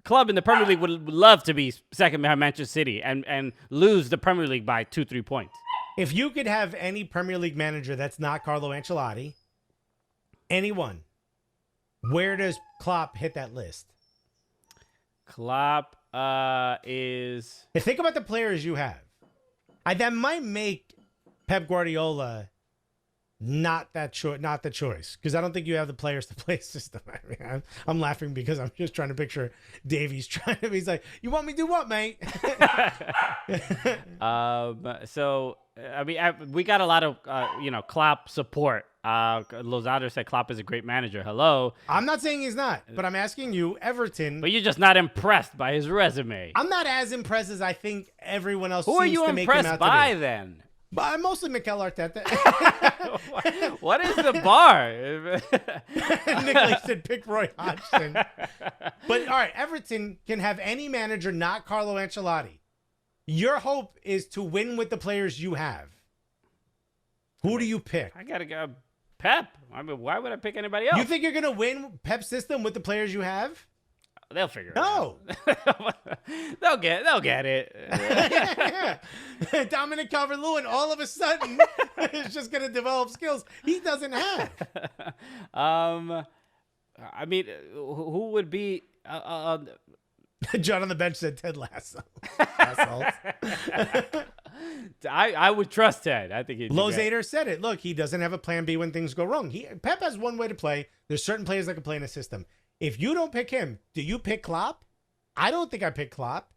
club in the Premier League would love to be second behind Manchester City and lose the Premier League by 2-3 points. If you could have any Premier League manager that's not Carlo Ancelotti, anyone, where does Klopp hit that list? Klopp is. Hey, think about the players you have. That might make Pep Guardiola not the choice, because I don't think you have the players to play system. I mean, I'm laughing because I'm just trying to picture Davies trying to. He's like, "You want me to do what, mate?" So I mean, we got a lot of Klopp support. Lozado said Klopp is a great manager. Hello. I'm not saying he's not, but I'm asking you, Everton. But you're just not impressed by his resume. I'm not as impressed as I think everyone else. Who seems are you to make him impressed out by to be. then? But I'm mostly Mikel Arteta. What is the bar? Nicholas said pick Roy Hodgson. But all right, Everton can have any manager, not Carlo Ancelotti. Your hope is to win with the players you have. Who do you pick? I gotta go Pep. I mean, why would I pick anybody else? You think you're gonna win Pep's system with the players you have? They'll figure it No. out. They'll get it. Yeah. Dominic Calvert-Lewin all of a sudden is just going to develop skills he doesn't have. I mean, who would be... John on the bench said Ted Lasso. I would trust Ted. I think he'd Lozader said it. Look, he doesn't have a plan B when things go wrong. Pep has one way to play. There's certain players that can play in a system. If you don't pick him, do you pick Klopp? I don't think I pick Klopp.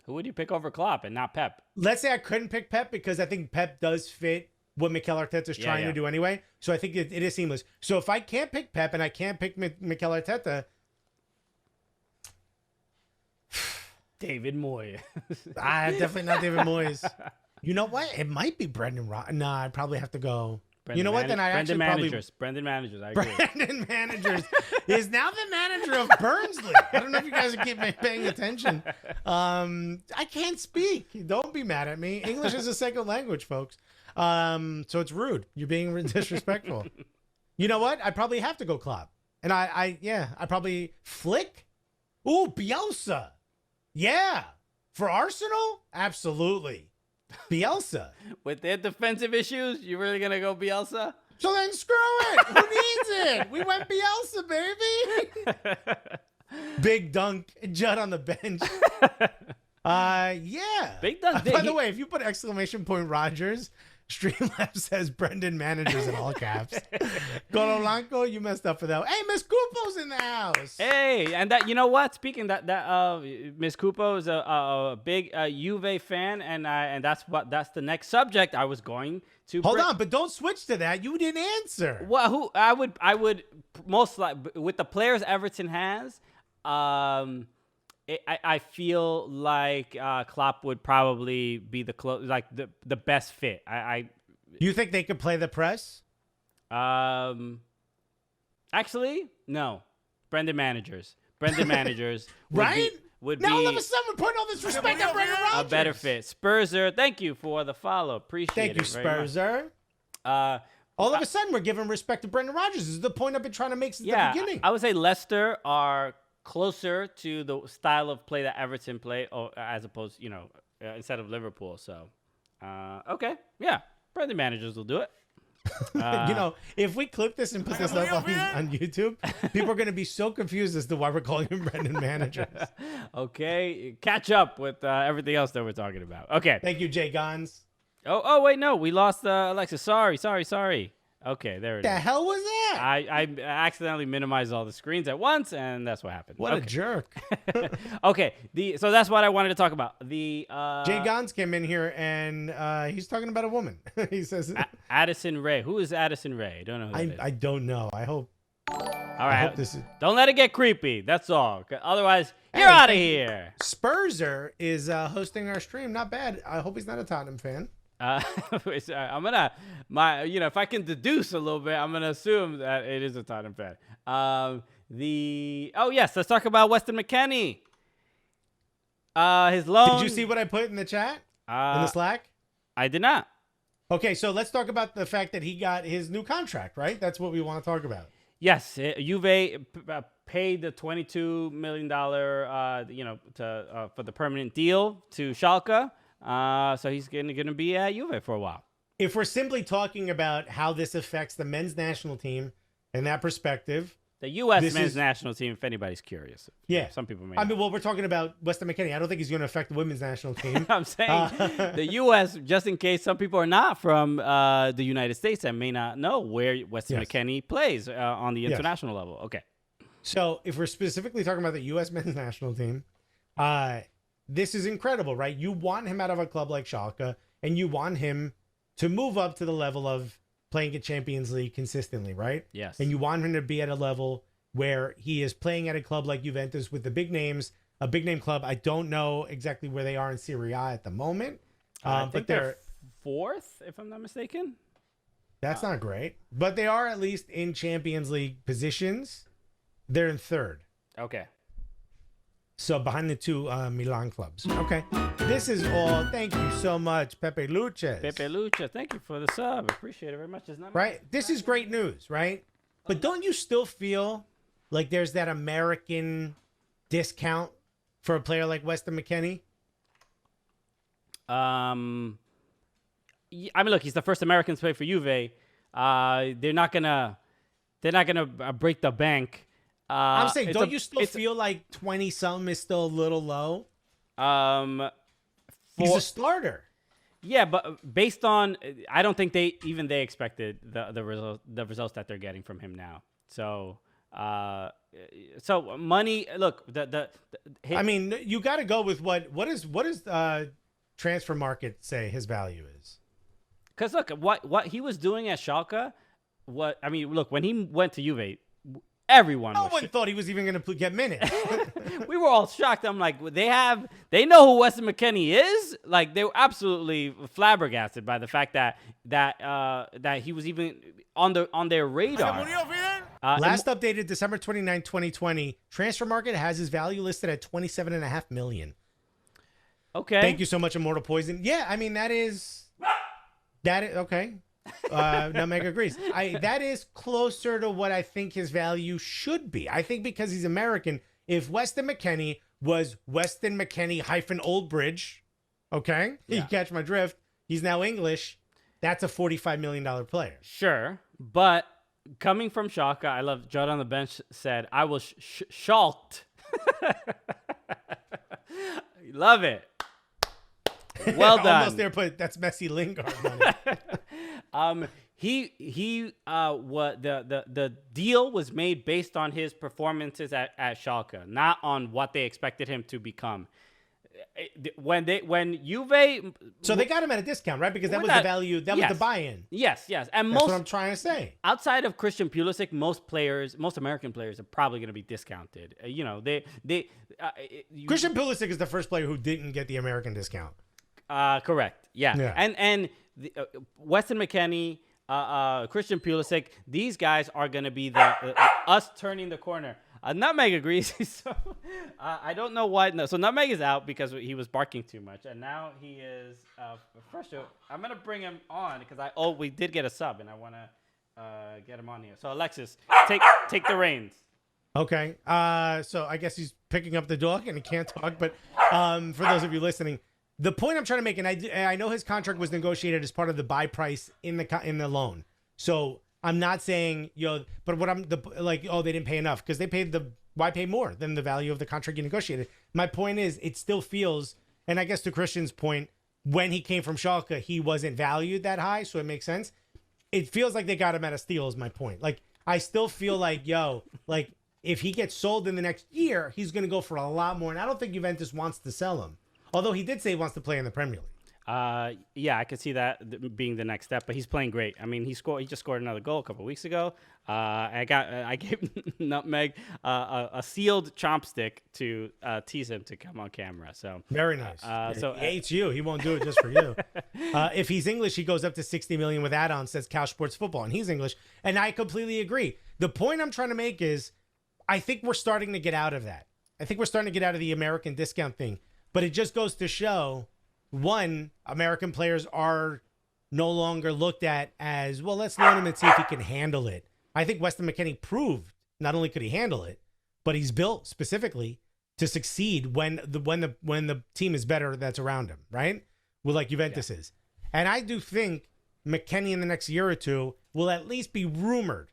Who would you pick over Klopp and not Pep? Let's say I couldn't pick Pep because I think Pep does fit what Mikel Arteta is trying to do anyway. So I think it is seamless. So if I can't pick Pep and I can't pick Mikel Arteta, David Moyes. Definitely not David Moyes. You know what? It might be Brendan Rodgers. Nah, I'd probably have to go. Brendan you know what? Then I actually Brendan Managers. I agree. Brendan Managers is now the manager of Burnsley. I don't know if you guys are paying attention. I can't speak. Don't be mad at me. English is a second language, folks. So it's rude. You're being disrespectful. You know what? I probably have to go Klopp. And I probably Flick. Ooh, Bielsa. Yeah. For Arsenal? Absolutely. Bielsa. With their defensive issues, you really going to go Bielsa? So then screw it. Who needs it? We went Bielsa, baby. Big dunk. Judd on the bench. Yeah. Big dunk. By the way, if you put exclamation point Rogers, Streamlabs says Brendan Managers in all caps. Goro Blanco, you messed up for that. Hey, Miss Cupo's in the house. Hey, and that, you know what? Speaking that Miss Cupo is a big Juve fan, and that's the next subject I was going to. Hold on, but don't switch to that. You didn't answer. Well, who I would most like with the players Everton has. I feel like Klopp would probably be the best fit. You think they could play the press? Actually, no. Brendan Managers. Right? Would now be all of a sudden we're putting all this respect on Brendan Rodgers. A better fit. Spurzer, thank you for the follow. Appreciate it. Thank you, Spurzer. All of a sudden we're giving respect to Brendan Rodgers. This is the point I've been trying to make since the beginning. I would say Leicester are closer to the style of play that Everton play, as opposed, instead of Liverpool. So, okay, yeah, Brendan Managers will do it. If we clip this and put this up on YouTube, people are going to be so confused as to why we're calling him Brendan Managers. Okay, catch up with everything else that we're talking about. Okay. Thank you, Jay Gons. Oh, wait, no, we lost Alexa. Sorry. Okay, there it is. The hell was that? I accidentally minimized all the screens at once, and that's what happened. What a jerk. Okay, so that's what I wanted to talk about. Jay Gons came in here, and he's talking about a woman. He says... Addison Rae. Who is Addison Rae? I don't know who that is. I don't know. I hope... All right. This is... Don't let it get creepy. That's all. Otherwise, you're out of here. Spurzer is hosting our stream. Not bad. I hope he's not a Tottenham fan. I'm gonna if I can deduce a little bit, I'm gonna assume that it is a Tottenham fan. Let's talk about Weston McKennie. His loan. Did you see what I put in the chat in the Slack? I did not. Okay, so let's talk about the fact that he got his new contract. Right, that's what we want to talk about. Yes, Juve paid the $22 million, for the permanent deal to Schalke. So he's going to be at Juve for a while. If we're simply talking about how this affects the men's national team in that perspective, The U.S. men's national team, if anybody's curious. Yeah. Some people may. I mean, well, we're talking about Weston McKennie. I don't think he's going to affect the women's national team. I'm saying the U.S., just in case some people are not from the United States and may not know where Weston McKennie plays on the international level. Okay. So if we're specifically talking about the U.S. men's national team, this is incredible, right? You want him out of a club like Schalke, and you want him to move up to the level of playing at Champions League consistently, right? Yes. And you want him to be at a level where he is playing at a club like Juventus with the big names, a big name club. I don't know exactly where they are in Serie A at the moment. I think they're fourth, if I'm not mistaken. That's not great. But they are at least in Champions League positions. They're in third. Okay. So behind the two Milan clubs. Okay. This is all. Thank you so much, Pepe Luches. Pepe Lucha, thank you for the sub. Appreciate it very much. Right? This is great news, right? But don't you still feel like there's that American discount for a player like Weston McKennie? I mean, look, he's the first American to play for Juve. They're not gonna break the bank. I'm saying, don't you still feel like 20-something is still a little low? He's a starter. Yeah, but based on, I don't think they expected the results that they're getting from him now. So, money. Look, I mean, you got to go with what does transfer market say his value is? Because look, what he was doing at Schalke. Look, when he went to Juve. Everyone thought he was even going to get minutes. We were all shocked. I'm like, they know who Weston McKennie is. Like, they were absolutely flabbergasted by the fact that he was even on their radar. Last updated December 29, 2020. Transfer Market has his value listed at $27.5 million. Okay. Thank you so much, Immortal Poison. Yeah, I mean that is okay. Nutmeg agrees. That is closer to what I think his value should be. I think because he's American, if Weston McKennie was Weston McKennie -Oldbridge, okay? Yeah. You catch my drift. He's now English. That's a $45 million player. Sure. But coming from Schalke, I love Judd on the bench said, I was Schalked. Love it. Well done. Almost there, but that's Messi Lingard money. What the deal was made based on his performances at Schalke, not on what they expected him to become. When Juve, so they got him at a discount, right? Because that was the value, that was the buy-in. Yes, and that's what I'm trying to say. Outside of Christian Pulisic, most American players are probably going to be discounted. Christian Pulisic is the first player who didn't get the American discount. Correct. Yeah. And Weston McKennie, Christian Pulisic, these guys are going to be us turning the corner. Nutmeg agrees. So I don't know why. No, so Nutmeg is out because he was barking too much, and now he is frustrated. I'm going to bring him on because we did get a sub, and I want to get him on here. So Alexis, take the reins. Okay. So I guess he's picking up the dog and he can't talk. But for those of you listening, the point I'm trying to make, and I know his contract was negotiated as part of the buy price in the loan. So I'm not saying but what they didn't pay enough because they paid why pay more than the value of the contract you negotiated? My point is, it still feels, and I guess to Christian's point, when he came from Schalke, he wasn't valued that high, so it makes sense. It feels like they got him at a steal. Is my point. Like I still feel like if he gets sold in the next year, he's going to go for a lot more, and I don't think Juventus wants to sell him. Although he did say he wants to play in the Premier League. Yeah, I could see that being the next step. But he's playing great. I mean, he just scored another goal a couple of weeks ago. I gave Nutmeg a sealed chomp stick to tease him to come on camera. So very nice. He hates you. He won't do it just for you. If he's English, he goes up to 60 million with add-ons. Says Couch Sports Football, and he's English. And I completely agree. The point I'm trying to make is, I think we're starting to get out of that. I think we're starting to get out of the American discount thing. But it just goes to show, one, American players are no longer looked at as, well, let's loan him and see if he can handle it. I think Weston McKennie proved not only could he handle it, but he's built specifically to succeed when the team is better that's around him, right? Well, like Juventus is. And I do think McKennie in the next year or two will at least be rumored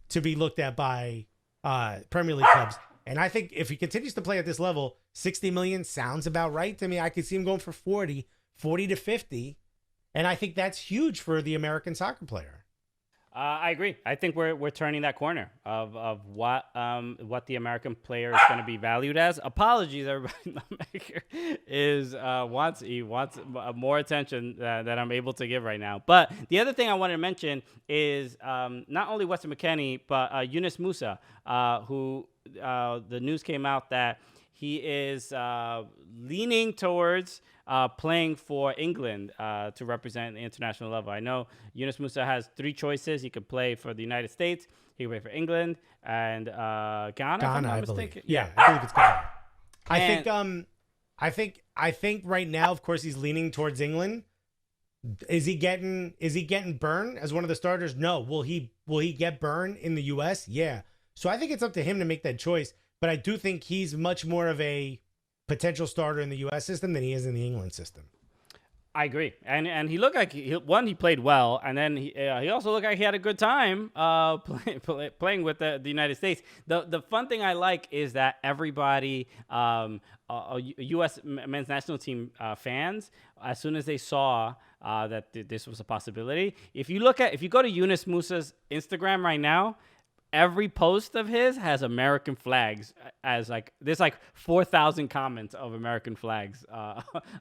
to be looked at by Premier League clubs. And I think if he continues to play at this level, 60 million sounds about right to me. I could see him going for 40 to 50. And I think that's huge for the American soccer player. I agree. I think we're turning that corner of what the American player is going to be valued as. Apologies, everybody. He wants more attention that I'm able to give right now. But the other thing I wanted to mention is not only Weston McKennie, but Yunus Musa, who the news came out that he is leaning towards playing for England to represent the international level. I know Yunus Musa has 3 choices. He could play for the United States, he could play for England, and Ghana, I believe. Yeah, I believe it's Ghana. I think right now, of course, he's leaning towards England. Is he getting burned as one of the starters? No. Will he get burned in the US? Yeah. So I think it's up to him to make that choice. But I do think he's much more of a potential starter in the U.S. system than he is in the England system. I agree, and he looked like he played well, and then he also looked like he had a good time playing with the United States. The fun thing I like is that everybody, U.S. men's national team fans, as soon as they saw that this was a possibility, if you go to Yunus Musa's Instagram right now, every post of his has American flags there's 4,000 comments of American flags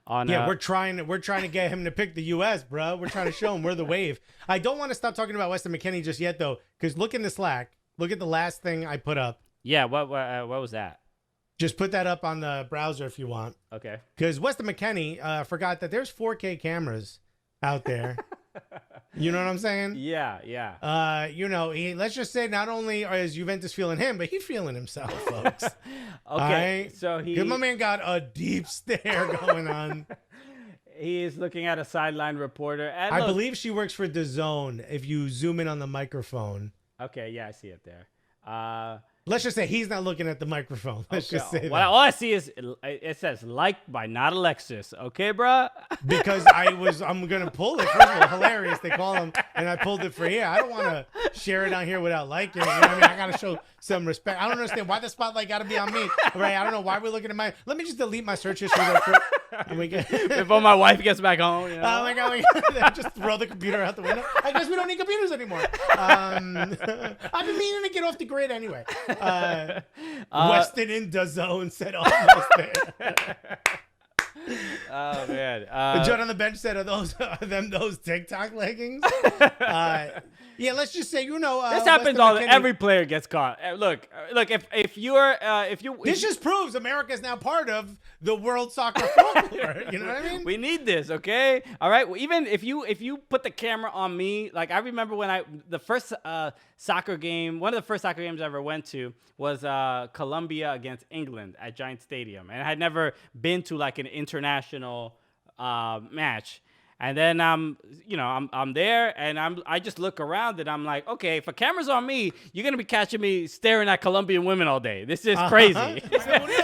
on. Yeah, we're trying to get him to pick the U.S., bro. We're trying to show him we're the wave. I don't want to stop talking about Weston McKennie just yet, though, because look in the Slack. Look at the last thing I put up. Yeah, what was that? Just put that up on the browser if you want. Okay. Because Weston McKennie forgot that there's 4K cameras out there. You know what I'm saying? Yeah. Let's just say not only is Juventus feeling him, but he's feeling himself, folks. Okay, right? so my man got a deep stare going on. He is looking at a sideline reporter. And I believe she works for DAZN if you zoom in on the microphone. Okay, yeah, I see it there. Let's just say he's not looking at the microphone. Let's just say that. All I see is it says liked by not Alexis. Okay, bruh? Because I'm going to pull it. First of all, hilarious. They call him, and I pulled it for here. I don't want to share it on here without liking it. You know what I mean? I got to show some respect. I don't understand why the spotlight got to be on me. Right? I don't know why we're looking at my. Let me just delete my search history real quick. Before my wife gets back home. You know? Oh my God. Just throw the computer out the window. I guess we don't need computers anymore. I've been meaning to get off the grid anyway. Weston in DAZN said almost there. Oh man! John on the bench said, "Are those TikTok leggings?" Yeah, let's just say this happens all. Every player gets caught. Look. If you. This just proves America is now part of the world soccer folklore. You know what I mean? We need this, okay? All right. Well, even if you put the camera on me, like I remember when the first soccer game, one of the first soccer games I ever went to was Colombia against England at Giant Stadium, and I had never been to like an international match. And then I'm there, and I just look around, and I'm like, okay, if a camera's on me, you're gonna be catching me staring at Colombian women all day. This is crazy.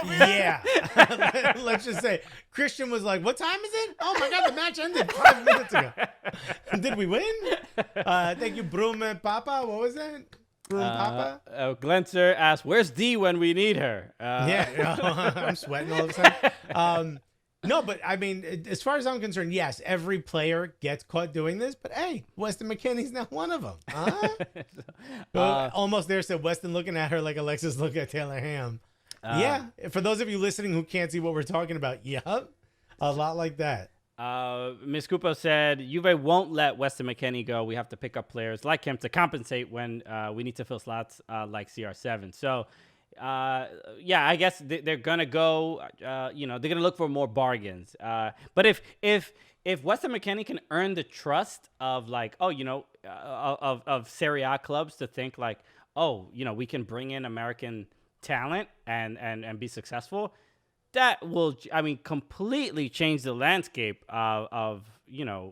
Yeah. Let's just say Christian was like, "What time is it? Oh my God, the match ended 5 minutes ago. Did we win?" Thank you, Broom and Papa. What was that? Broom Papa. Glenser asked, "Where's Dee when we need her?" I'm sweating all of a sudden. No, but I mean, as far as I'm concerned, yes, every player gets caught doing this. But hey, Weston McKennie's not one of them. Huh? Almost there said Weston looking at her like Alexis looked at Taylor Ham. Yeah, for those of you listening who can't see what we're talking about, yep, a lot like that. Ms. Cupo said, Juve won't let Weston McKennie go. We have to pick up players like him to compensate when we need to fill slots like CR7. So, yeah, I guess they're gonna go. They're gonna look for more bargains. But if Weston McKennie can earn the trust of of Serie A clubs to think like, we can bring in American talent and be successful, that will, completely change the landscape of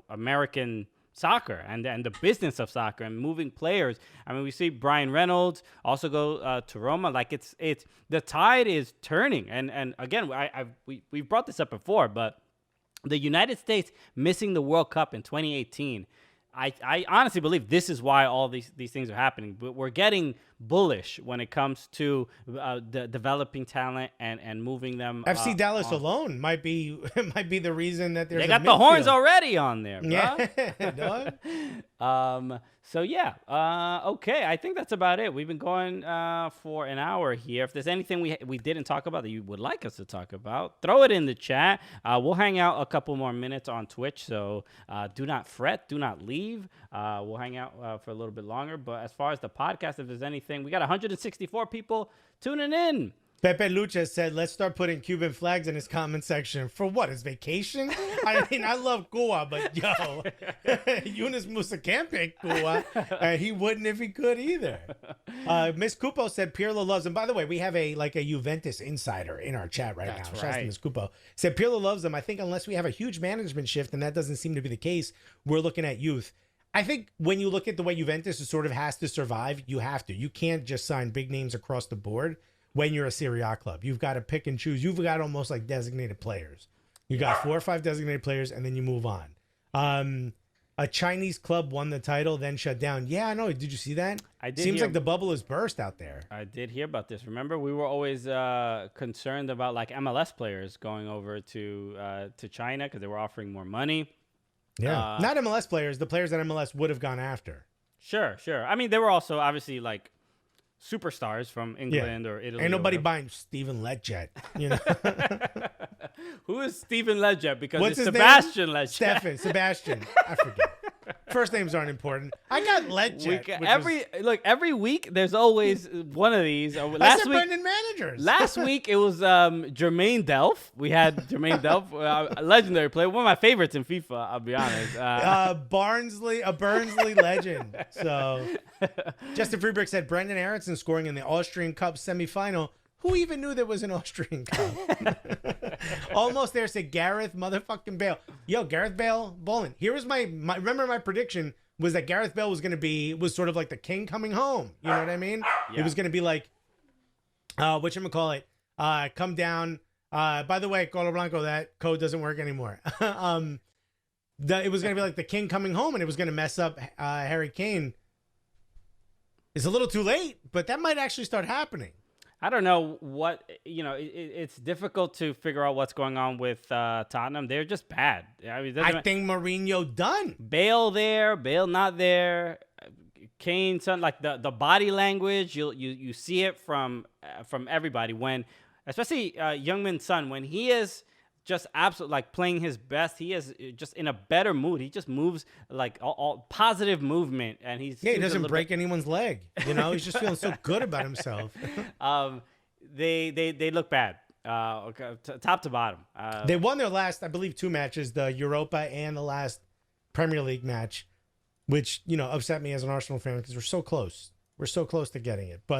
American soccer and the business of soccer and moving players. I mean, we see Brian Reynolds also go to Roma. Like it's the tide is turning. And again, we've brought this up before, but the United States missing the World Cup in 2018. I honestly believe this is why all these things are happening. But we're getting bullish when it comes to the developing talent and moving them. FC Dallas alone might be the reason that there's. They got the horns already on there, bro. Yeah. So yeah. Okay. I think that's about it. We've been going for an hour here. If there's anything we didn't talk about that you would like us to talk about, throw it in the chat. We'll hang out a couple more minutes on Twitch. So do not fret. Do not leave. We'll hang out for a little bit longer. But as far as the podcast, if there's anything, we got 164 people tuning in. Pepe Lucha said, let's start putting Cuban flags in his comment section. For what, his vacation? I mean, I love Cuba, but yo, Yunus Musa can't pick Cuba. He wouldn't if he could either. Miss Cupo said Pirlo loves him. By the way, we have a Juventus insider in our chat right now. Shout out to Miss Cupo. Said Pirlo loves him. I think unless we have a huge management shift, and that doesn't seem to be the case, we're looking at youth. I think when you look at the way Juventus sort of has to survive, you have to. You can't just sign big names across the board. When you're a Serie A club, you've got to pick and choose. You've got almost like designated players. You got 4 or 5 designated players, and then you move on. A Chinese club won the title, then shut down. Yeah, I know. Did you see that? I did. Seems like the bubble has burst out there. I did hear about this. Remember, we were always concerned about like MLS players going over to China because they were offering more money. Yeah, not MLS players. The players that MLS would have gone after. Sure. I mean, they were also obviously like superstars from England or Italy. Ain't nobody buying Steven Ledjet, you know. Who is Steven Ledjet? Because What's it's his Sebastian name? Ledjet. Sebastian. I forget. First names aren't important. I got Ledjet. Every week there's always one of these. Last week, Brendan managers. Last week it was Jermaine Delph. We had Jermaine Delph, a legendary player, one of my favorites in FIFA. I'll be honest. A Barnsley legend. So Justin Freeberg said Brendan Aronson scoring in the Austrian Cup semifinal. Who even knew there was an Austrian Cup? Almost there, said Gareth motherfucking Bale. Yo, Gareth Bale bowling. Here was my remember my prediction was that Gareth Bale was sort of like the king coming home. You know what I mean? Yeah. It was going to be like, whatchamacallit, come down. By the way, Colo Blanco, that code doesn't work anymore. It was going to be like the king coming home, and it was going to mess up Harry Kane. It's a little too late, but that might actually start happening. I don't know what, it's difficult to figure out what's going on with Tottenham. They're just bad. I mean, I think Mourinho done. Bale there, Bale not there. Kane, son, like the body language, you see it from everybody when, especially Youngman's son, when he is just absolutely like playing his best. He is just in a better mood. He just moves like all positive movement, and he doesn't break anyone's leg. He's just feeling so good about himself. They look bad, top to bottom. They won their last, I believe, 2 matches, the Europa and the last Premier League match, which upset me as an Arsenal fan because we're so close. We're so close to getting it, but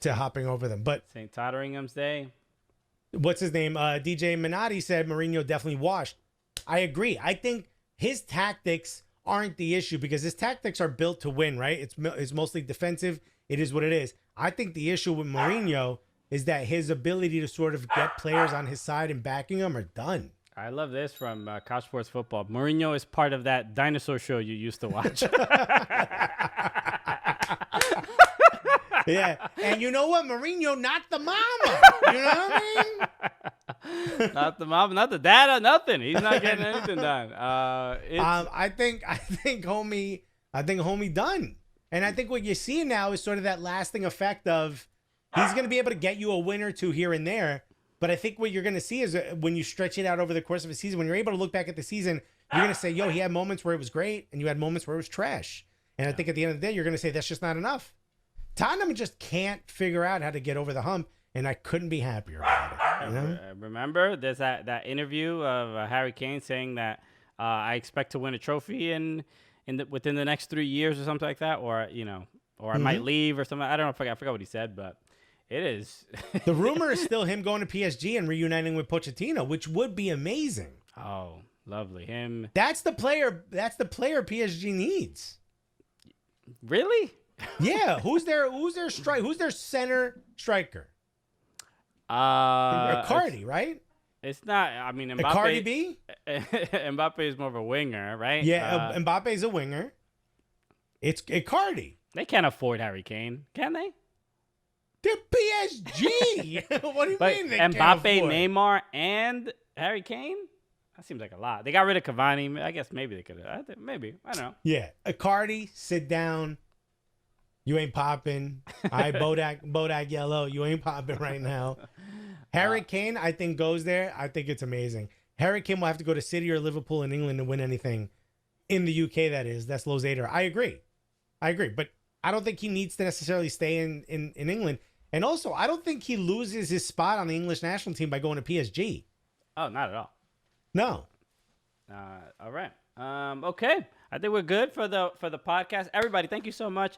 to hopping over them. But St. Totteringham's Day. What's his name? DJ Minotti said Mourinho definitely washed. I agree. I think his tactics aren't the issue because his tactics are built to win, right? It's mostly defensive. It is what it is. I think the issue with Mourinho is that his ability to sort of get players on his side and backing them are done. I love this from Couch Sports Football. Mourinho is part of that dinosaur show you used to watch. Yeah, and you know what? Mourinho, not the mama. You know what I mean? Not the mama, not the dad, nothing. He's not getting anything done. I think homie done. And I think what you're seeing now is sort of that lasting effect of he's going to be able to get you a win or two here and there. But I think what you're going to see is when you stretch it out over the course of a season, when you're able to look back at the season, you're going to say, yo, he had moments where it was great, and you had moments where it was trash. And I think at the end of the day, you're going to say that's just not enough. Tottenham just can't figure out how to get over the hump, and I couldn't be happier about it. Remember, there's that interview of Harry Kane saying that I expect to win a trophy within the next 3 years or something like that, or I might leave or something. I don't know. I forgot what he said, but it is. The rumor is still him going to PSG and reuniting with Pochettino, which would be amazing. Oh, lovely. Him. That's the player PSG needs. Really? Yeah, who's their center striker? Cardi, right? It's not. I mean, Mbappe. Cardi B? Mbappe is more of a winger, right? Yeah, Mbappe's a winger. It's Cardi. They can't afford Harry Kane, can they? They're PSG. What do you mean they Mbappe, can't afford? Neymar, and Harry Kane? That seems like a lot. They got rid of Cavani. I guess maybe they could have. Maybe. I don't know. Yeah. Cardi, sit down. You ain't popping. Bodak Yellow. You ain't popping right now. Harry Kane, I think, goes there. I think it's amazing. Harry Kane will have to go to City or Liverpool in England to win anything. In the UK, that is. That's Los Ader. I agree. But I don't think he needs to necessarily stay in England. And also, I don't think he loses his spot on the English national team by going to PSG. Oh, not at all. No. All right. Okay. I think we're good for the podcast. Everybody, thank you so much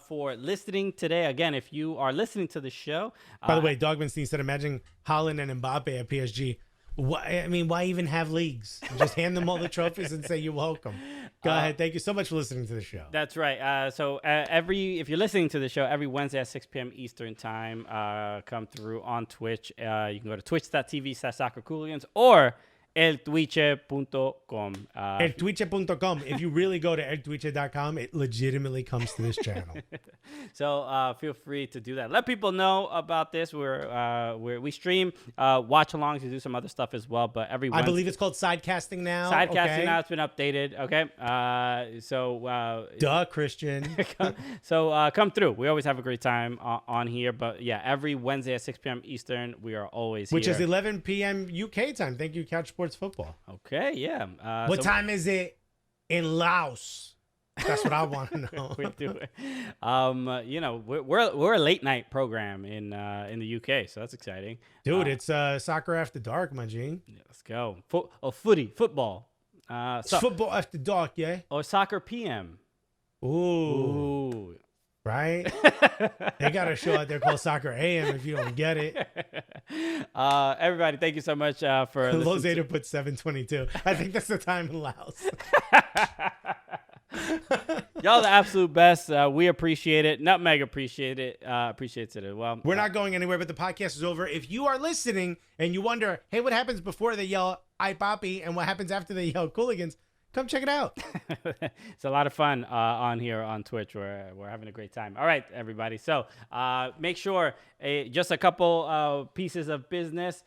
for listening today. Again, if you are listening to the show. By the way, Dogmanstein said, imagine Haaland and Mbappe at PSG. Why even have leagues? Just hand them all the trophies and say you're welcome. Go ahead. Thank you so much for listening to the show. That's right. So if you're listening to the show, every Wednesday at 6 p.m. Eastern time, come through on Twitch. You can go to twitch.tv/soccercooligans or eltwiche.com. Eltwiche.com. If you really go to eltwiche.com, it legitimately comes to this channel. So feel free to do that. Let people know about this. We stream watch-alongs. We do some other stuff as well. But every Wednesday, I believe it's called Sidecasting now. Sidecasting now. It's been updated. Okay. Duh, Christian. So come through. We always have a great time on here. But yeah, every Wednesday at 6 p.m. Eastern, we are always Which here. is 11 p.m. UK time. Thank you, Couch Sports Football. Okay, yeah. What time is it in Laos? That's what I want to know. We do it. We're a late night program in the UK, so that's exciting. Dude, it's soccer after dark, my G. Yeah, let's go. Football. It's football after dark, yeah. Or soccer PM. Ooh. Right? They got a show out there called Soccer AM if you don't get it. Everybody, thank you so much for listening. Los Ader put 7:22. I think that's the time in Laos. Y'all the absolute best. We appreciate it. Nutmeg appreciates it as well. We're not going anywhere, but the podcast is over. If you are listening and you wonder, hey, what happens before they yell "I Poppy" and what happens after they yell "Cooligans," come check it out. It's a lot of fun on here on Twitch. We're having a great time. All right, everybody. So make sure, just a couple pieces of business.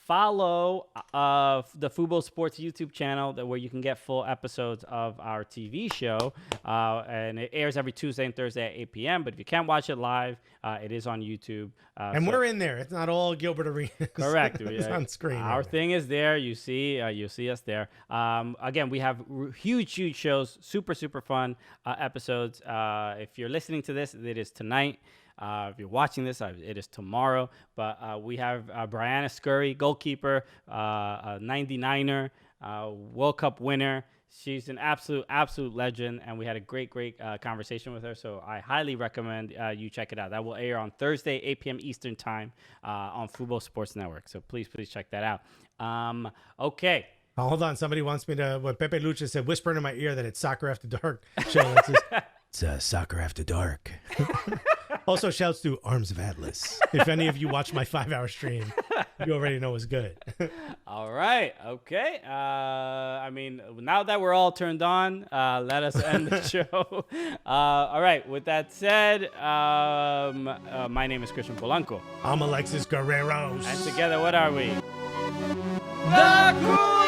Follow the Fubo Sports YouTube channel where you can get full episodes of our TV show. And it airs every Tuesday and Thursday at 8 p.m. But if you can't watch it live, it is on YouTube. And we're in there. It's not all Gilbert Arenas. Correct. It's on screen. Our thing is there. You see us there. Again, we have huge shows, super fun episodes. If you're listening to this, it is tonight. If you're watching this, it is tomorrow. But we have Brianna Scurry, goalkeeper, a 99er, World Cup winner. She's an absolute legend, and we had a great conversation with her. So I highly recommend you check it out. That will air on Thursday, 8 p.m. Eastern time on Fubo Sports Network. So please check that out. Okay. Oh, hold on. Somebody wants me to, what Pepe Lucha said, whisper into my ear that it's Soccer After Dark show. It's Soccer After Dark. Also, shouts to Arms of Atlas. If any of you watch my 5-hour stream, you already know it's good. All right. Okay. Now that we're all turned on, let us end the show. All right. With that said, my name is Christian Polanco. I'm Alexis Guerreros. And together, what are we? The Cooligans!